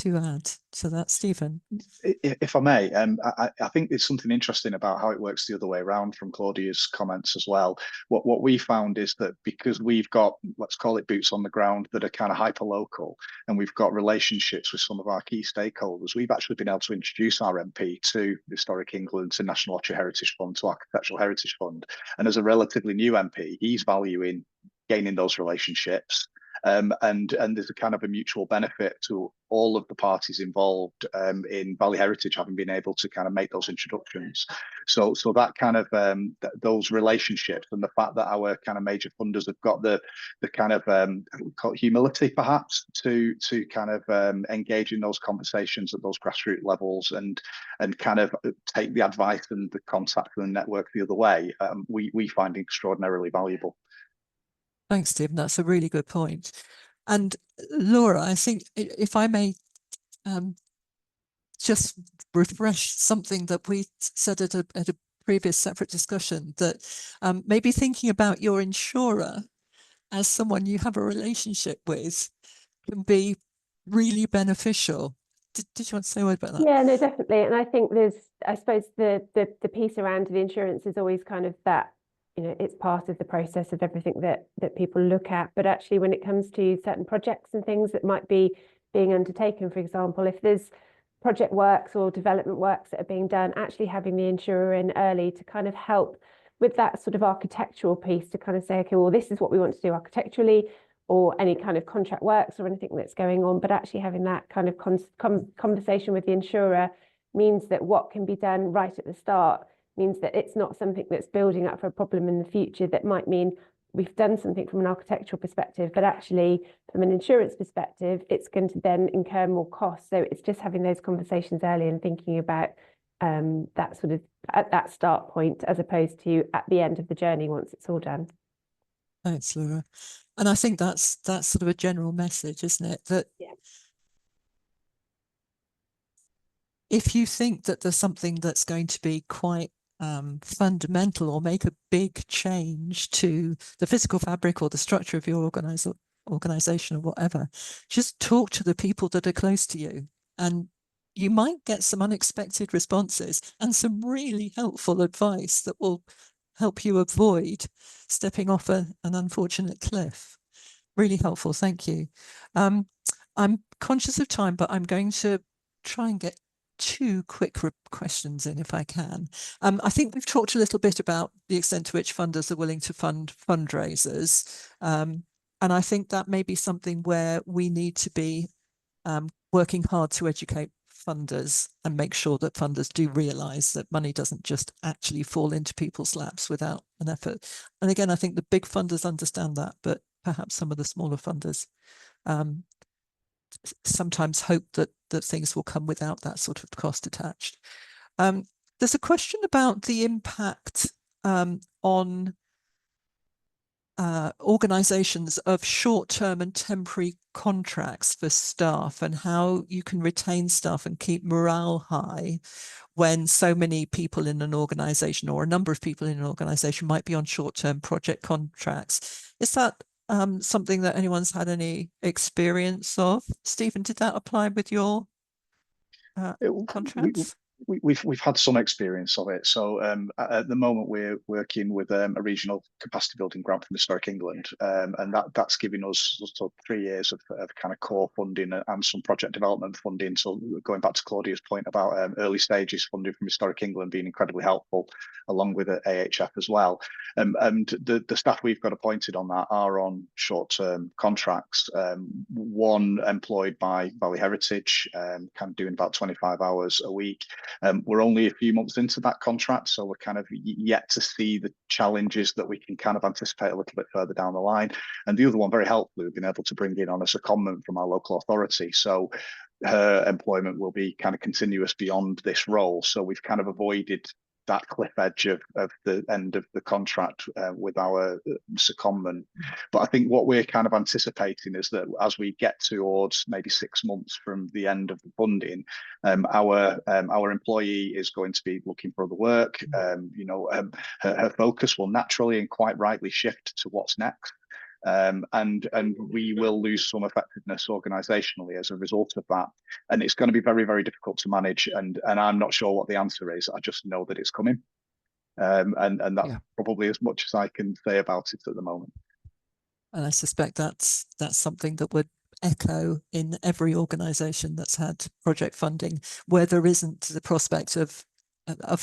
add to that? Stephen? If I may, I think there's something interesting about how it works the other way around from Claudia's comments as well. What we found is that because we've got, let's call it boots on the ground, that are kind of hyper local, and we've got relationships with some of our key stakeholders, we've actually been able to introduce our MP to Historic England, to National Orchard Heritage Fund, to Architectural Heritage Fund. And as a relatively new MP, he's valuing gaining those relationships. And there's a kind of a mutual benefit to all of the parties involved in Valley Heritage having been able to kind of make those introductions. So that kind of those relationships, and the fact that our kind of major funders have got the kind of call it humility perhaps to kind of engage in those conversations at those grassroots levels and kind of take the advice and the contact and the network the other way, we find extraordinarily valuable. Thanks, Stephen. That's a really good point. And Laura, I think if I may just refresh something that we said at a previous separate discussion, that maybe thinking about your insurer as someone you have a relationship with can be really beneficial. Did you want to say a word about that? Yeah, no, definitely. And I think I suppose the piece around the insurance is always kind of that, you know, it's part of the process of everything that people look at. But actually, when it comes to certain projects and things that might be being undertaken, for example, if there's project works or development works that are being done, actually having the insurer in early to kind of help with that sort of architectural piece to kind of say, okay, well, this is what we want to do architecturally, or any kind of contract works or anything that's going on. But actually having that kind of conversation with the insurer means that what can be done right at the start means that it's not something that's building up for a problem in the future that might mean we've done something from an architectural perspective, but actually from an insurance perspective, it's going to then incur more costs. So it's just having those conversations early and thinking about that sort of at that start point, as opposed to at the end of the journey once it's all done. Thanks, Laura. And I think that's sort of a general message, isn't it? That yeah, if you think that there's something that's going to be quite fundamental or make a big change to the physical fabric or the structure of your organization or whatever, just talk to the people that are close to you, and you might get some unexpected responses and some really helpful advice that will help you avoid stepping off an unfortunate cliff. Really helpful. Thank you. I'm conscious of time, but I'm going to try and get 2 quick questions in if I can. I think we've talked a little bit about the extent to which funders are willing to fund fundraisers. And I think that may be something where we need to be working hard to educate funders and make sure that funders do realise that money doesn't just actually fall into people's laps without an effort. And again, I think the big funders understand that, but perhaps some of the smaller funders sometimes hope that things will come without that sort of cost attached. There's a question about the impact on organisations of short-term and temporary contracts for staff, and how you can retain staff and keep morale high when so many people in an organisation, or a number of people in an organisation, might be on short-term project contracts. Is that something that anyone's had any experience of? Stephen, did that apply with your contracts? We've had some experience of it. So at the moment we're working with a regional capacity building grant from Historic England, and that's giving us sort of 3 years of kind of core funding and some project development funding. So going back to Claudia's point about early stages funding from Historic England being incredibly helpful, along with AHF as well. And the staff we've got appointed on that are on short-term contracts. One employed by Valley Heritage, kind of doing about 25 hours a week. We're only a few months into that contract, so we're kind of yet to see the challenges that we can kind of anticipate a little bit further down the line. And the other one, very helpfully, we've been able to bring in on a secondment from our local authority. So her employment will be kind of continuous beyond this role. So we've kind of avoided that cliff edge of the end of the contract with our secondment. But I think what we're kind of anticipating is that as we get towards maybe 6 months from the end of the funding, our employee is going to be looking for other work. Her focus will naturally and quite rightly shift to what's next. And we will lose some effectiveness organisationally as a result of that, and it's going to be very, very difficult to manage. And I'm not sure what the answer is. I just know that it's coming, and that's probably as much as I can say about it at the moment. And I suspect that's something that would echo in every organisation that's had project funding, where there isn't the prospect of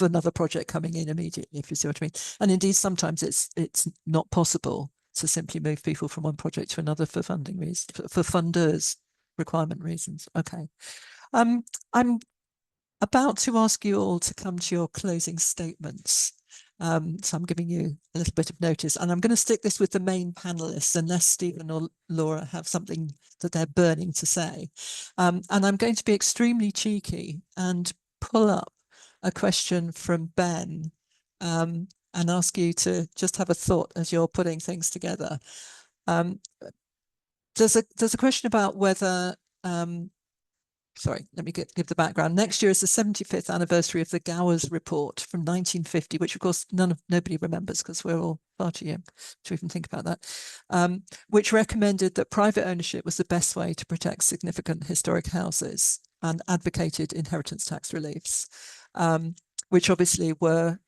another project coming in immediately, if you see what I mean. And indeed, sometimes it's not possible to simply move people from one project to another for funding reasons, for funders' requirement reasons. Okay. I'm about to ask you all to come to your closing statements. So I'm giving you a little bit of notice, and I'm going to stick this with the main panelists unless Stephen or Laura have something that they're burning to say. And I'm going to be extremely cheeky and pull up a question from Ben, and ask you to just have a thought as you're putting things together. There's a question about whether, sorry, let me give the background. Next year is the 75th anniversary of the Gowers Report from 1950, which of course nobody remembers because we're all far too young to even think about that, which recommended that private ownership was the best way to protect significant historic houses and advocated inheritance tax reliefs, which obviously were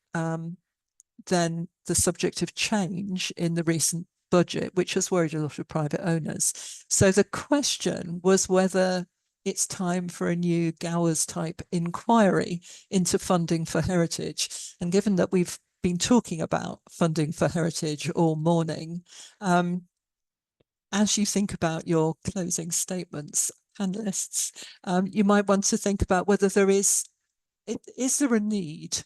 then the subject of change in the recent budget, which has worried a lot of private owners. So the question was whether it's time for a new Gowers type inquiry into funding for heritage. And given that we've been talking about funding for heritage all morning, as you think about your closing statements, panelists, you might want to think about whether there is there a need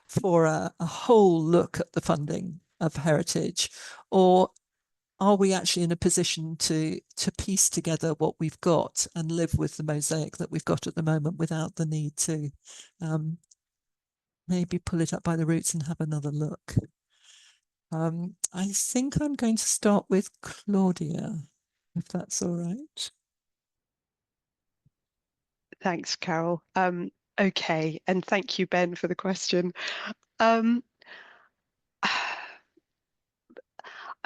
for a whole look at the funding of heritage, or are we actually in a position to piece together what we've got and live with the mosaic that we've got at the moment without the need to maybe pull it up by the roots and have another look? I think I'm going to start with Claudia, if that's all right. Thanks, Carol. Okay, and thank you, Ben, for the question. I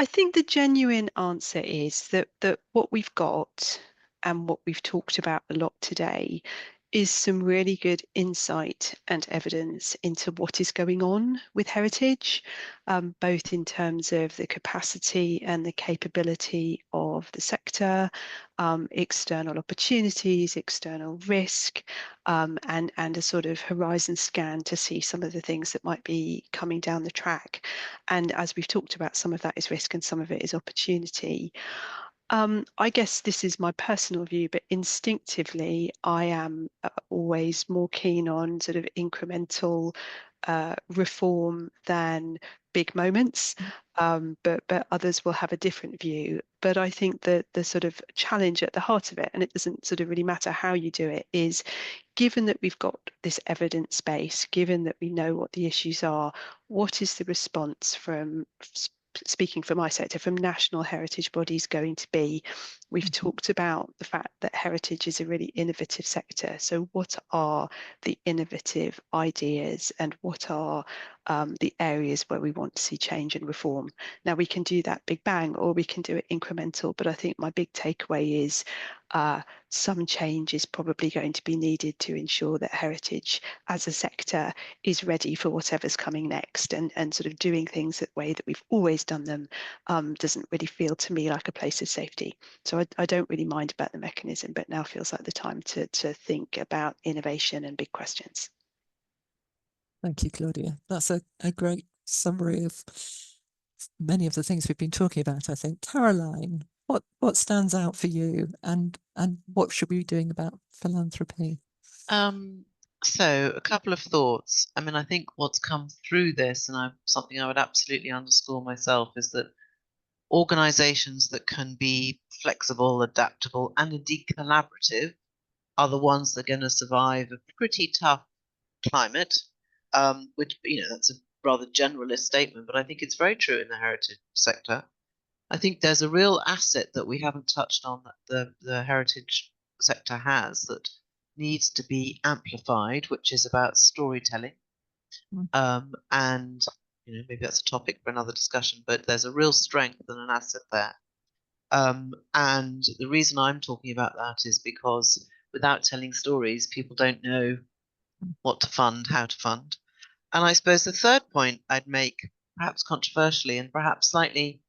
think the genuine answer is that what we've got and what we've talked about a lot today is some really good insight and evidence into what is going on with heritage, both in terms of the capacity and the capability of the sector, external opportunities, external risk, and a sort of horizon scan to see some of the things that might be coming down the track. And as we've talked about, some of that is risk and some of it is opportunity. I guess this is my personal view, but instinctively, I am always more keen on sort of incremental reform than big moments, but others will have a different view. But I think that the sort of challenge at the heart of it, and it doesn't sort of really matter how you do it, is given that we've got this evidence base, given that we know what the issues are, what is the response from, speaking for my sector, from national heritage bodies going to be? We've talked about the fact that heritage is a really innovative sector. So what are the innovative ideas and what are the areas where we want to see change and reform? Now, we can do that big bang or we can do it incremental, but I think my big takeaway is some change is probably going to be needed to ensure that heritage as a sector is ready for whatever's coming next, and sort of doing things the way that we've always done them doesn't really feel to me like a place of safety. So I don't really mind about the mechanism, but now feels like the time to think about innovation and big questions. Thank you, Claudia. That's a great summary of many of the things we've been talking about, I think. Caroline, what stands out for you, and what should we be doing about philanthropy? So a couple of thoughts. I mean, I think what's come through this, and something I would absolutely underscore myself, is that organizations that can be flexible, adaptable, and indeed collaborative are the ones that are going to survive a pretty tough climate, which, that's a rather generalist statement, but I think it's very true in the heritage sector. I think there's a real asset that we haven't touched on that the heritage sector has that needs to be amplified, which is about storytelling. And maybe that's a topic for another discussion, but there's a real strength and an asset there. And the reason I'm talking about that is because without telling stories, people don't know what to fund, how to fund. And I suppose the third point I'd make, perhaps controversially and perhaps slightly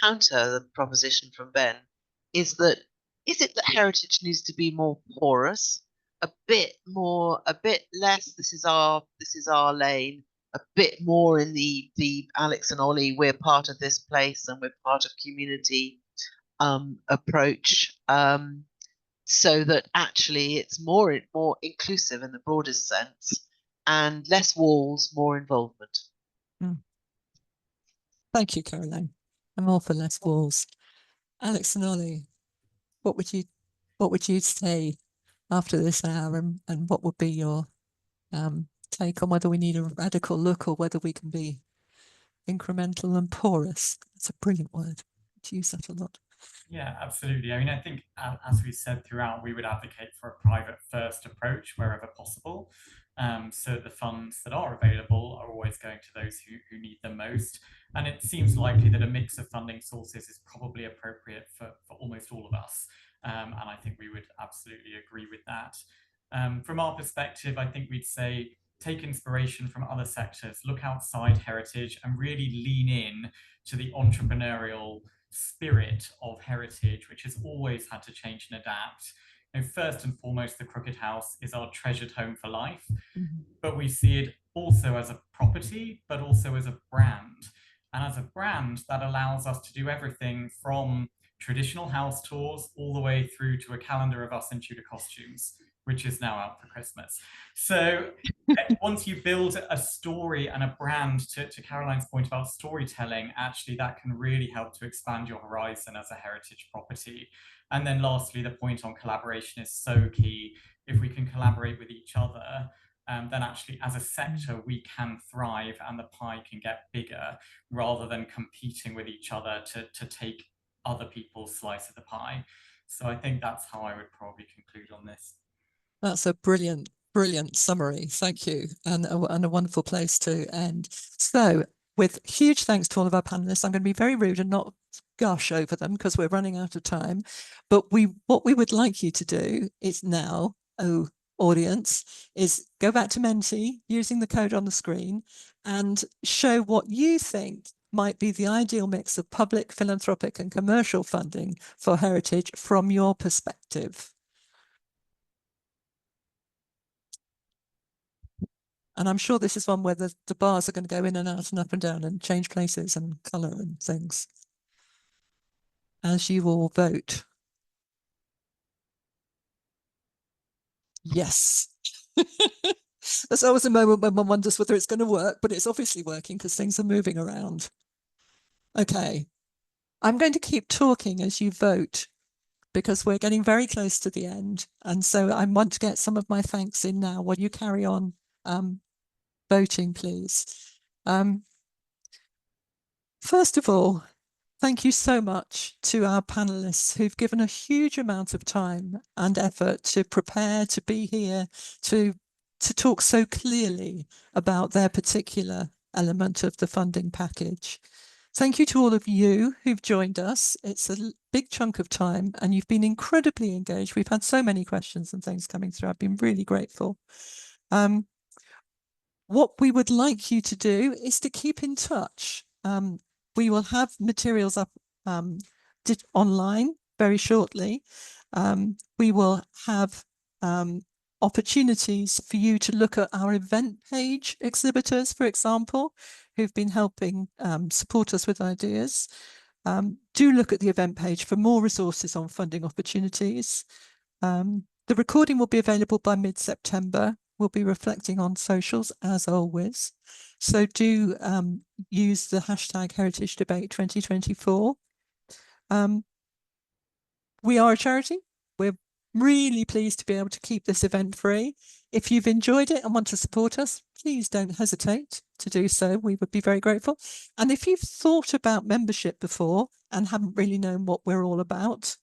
counter the proposition from Ben, is it that heritage needs to be more porous, a bit less, this is our lane, a bit more in the Alex and Ollie, we're part of this place and we're part of community approach, so that actually it's more inclusive in the broadest sense, and less walls, more involvement. Thank you, Caroline. I'm all for less walls. Alex and Ollie, what would you say after this hour, and what would be your take on whether we need a radical look or whether we can be incremental and porous? It's a brilliant word. To use that a lot. Yeah, absolutely. I mean, I think as we said throughout, we would advocate for a private first approach wherever possible. So the funds that are available are always going to those who need them most. And it seems likely that a mix of funding sources is probably appropriate for almost all of us. And I think we would absolutely agree with that. From our perspective, I think we'd say take inspiration from other sectors, look outside heritage and really lean in to the entrepreneurial spirit of heritage, which has always had to change and adapt. First and foremost, the Crooked House is our treasured home for life, but we see it also as a property, but also as a brand. And as a brand, that allows us to do everything from traditional house tours all the way through to a calendar of us in Tudor costumes, which is now out for Christmas. So once you build a story and a brand, to Caroline's point about storytelling, actually that can really help to expand your horizon as a heritage property. And then lastly, the point on collaboration is so key. If we can collaborate with each other, then actually as a sector, we can thrive and the pie can get bigger rather than competing with each other to take other people's slice of the pie. So I think that's how I would probably conclude on this. That's a brilliant summary. Thank you. And a wonderful place to end. So with huge thanks to all of our panelists, I'm going to be very rude and not gush over them because we're running out of time. But what we would like you to do is now, audience, is go back to Menti using the code on the screen and show what you think might be the ideal mix of public, philanthropic and commercial funding for heritage from your perspective. And I'm sure this is one where the bars are going to go in and out and up and down and change places and colour and things as you all vote. Yes. There's always a moment when one wonders whether it's going to work, but it's obviously working because things are moving around. Okay, I'm going to keep talking as you vote because we're getting very close to the end. And so I want to get some of my thanks in now while you carry on voting, please. First of all, thank you so much to our panelists who've given a huge amount of time and effort to prepare, to be here, to talk so clearly about their particular element of the funding package. Thank you to all of you who've joined us. It's a big chunk of time and you've been incredibly engaged. We've had so many questions and things coming through. I've been really grateful. What we would like you to do is to keep in touch. We will have materials up online very shortly. We will have opportunities for you to look at our event page exhibitors, for example, who've been helping support us with ideas. Do look at the event page for more resources on funding opportunities. The recording will be available by mid-September. We'll be reflecting on socials as always. So do use the hashtag Heritage Debate 2024. We are a charity. We're really pleased to be able to keep this event free. If you've enjoyed it and want to support us, please don't hesitate to do so. We would be very grateful. And if you've thought about membership before and haven't really known what we're all about,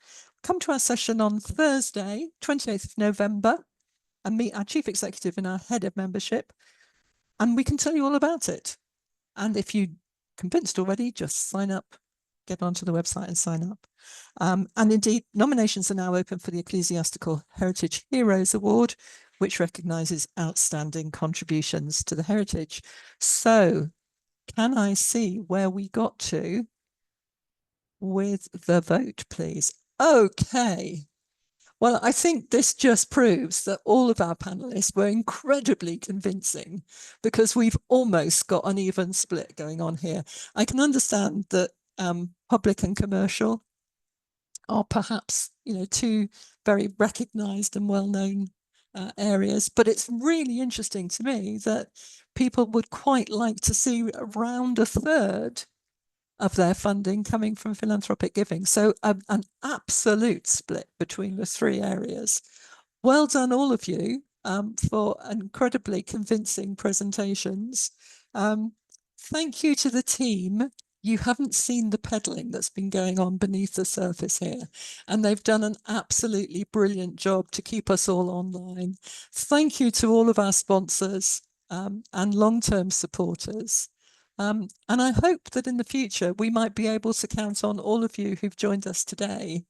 come to our session on Thursday, 28th of November, and meet our Chief Executive and our Head of Membership, and we can tell you all about it. And if you're convinced already, just sign up, get onto the website and sign up. And indeed, nominations are now open for the Ecclesiastical Heritage Heroes Award, which recognises outstanding contributions to the heritage. So can I see where we got to with the vote, please? Okay. Well, I think this just proves that all of our panelists were incredibly convincing because we've almost got an even split going on here. I can understand that public and commercial are perhaps, two very recognised and well-known areas, but it's really interesting to me that people would quite like to see around a third of their funding coming from philanthropic giving. So an absolute split between the three areas. Well done, all of you, for incredibly convincing presentations. Thank you to the team. You haven't seen the peddling that's been going on beneath the surface here, and they've done an absolutely brilliant job to keep us all online. Thank you to all of our sponsors and long-term supporters. And I hope that in the future, we might be able to count on all of you who've joined us today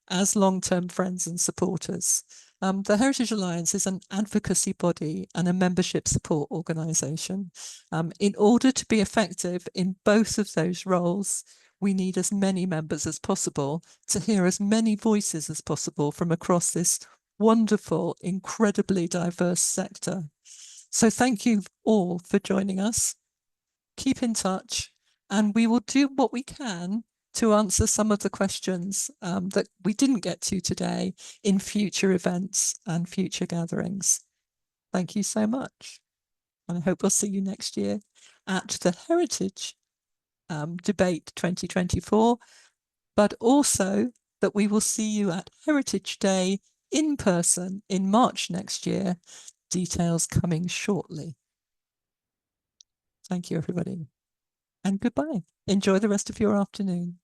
as long-term friends and supporters. The Heritage Alliance is an advocacy body and a membership support organisation. In order to be effective in both of those roles, we need as many members as possible to hear as many voices as possible from across this wonderful, incredibly diverse sector. So thank you all for joining us. Keep in touch, and we will do what we can to answer some of the questions that we didn't get to today in future events and future gatherings. Thank you so much. And I hope we'll see you next year at the Heritage Debate 2024, but also that we will see you at Heritage Day in person in March next year. Details coming shortly. Thank you, everybody. And goodbye. Enjoy the rest of your afternoon.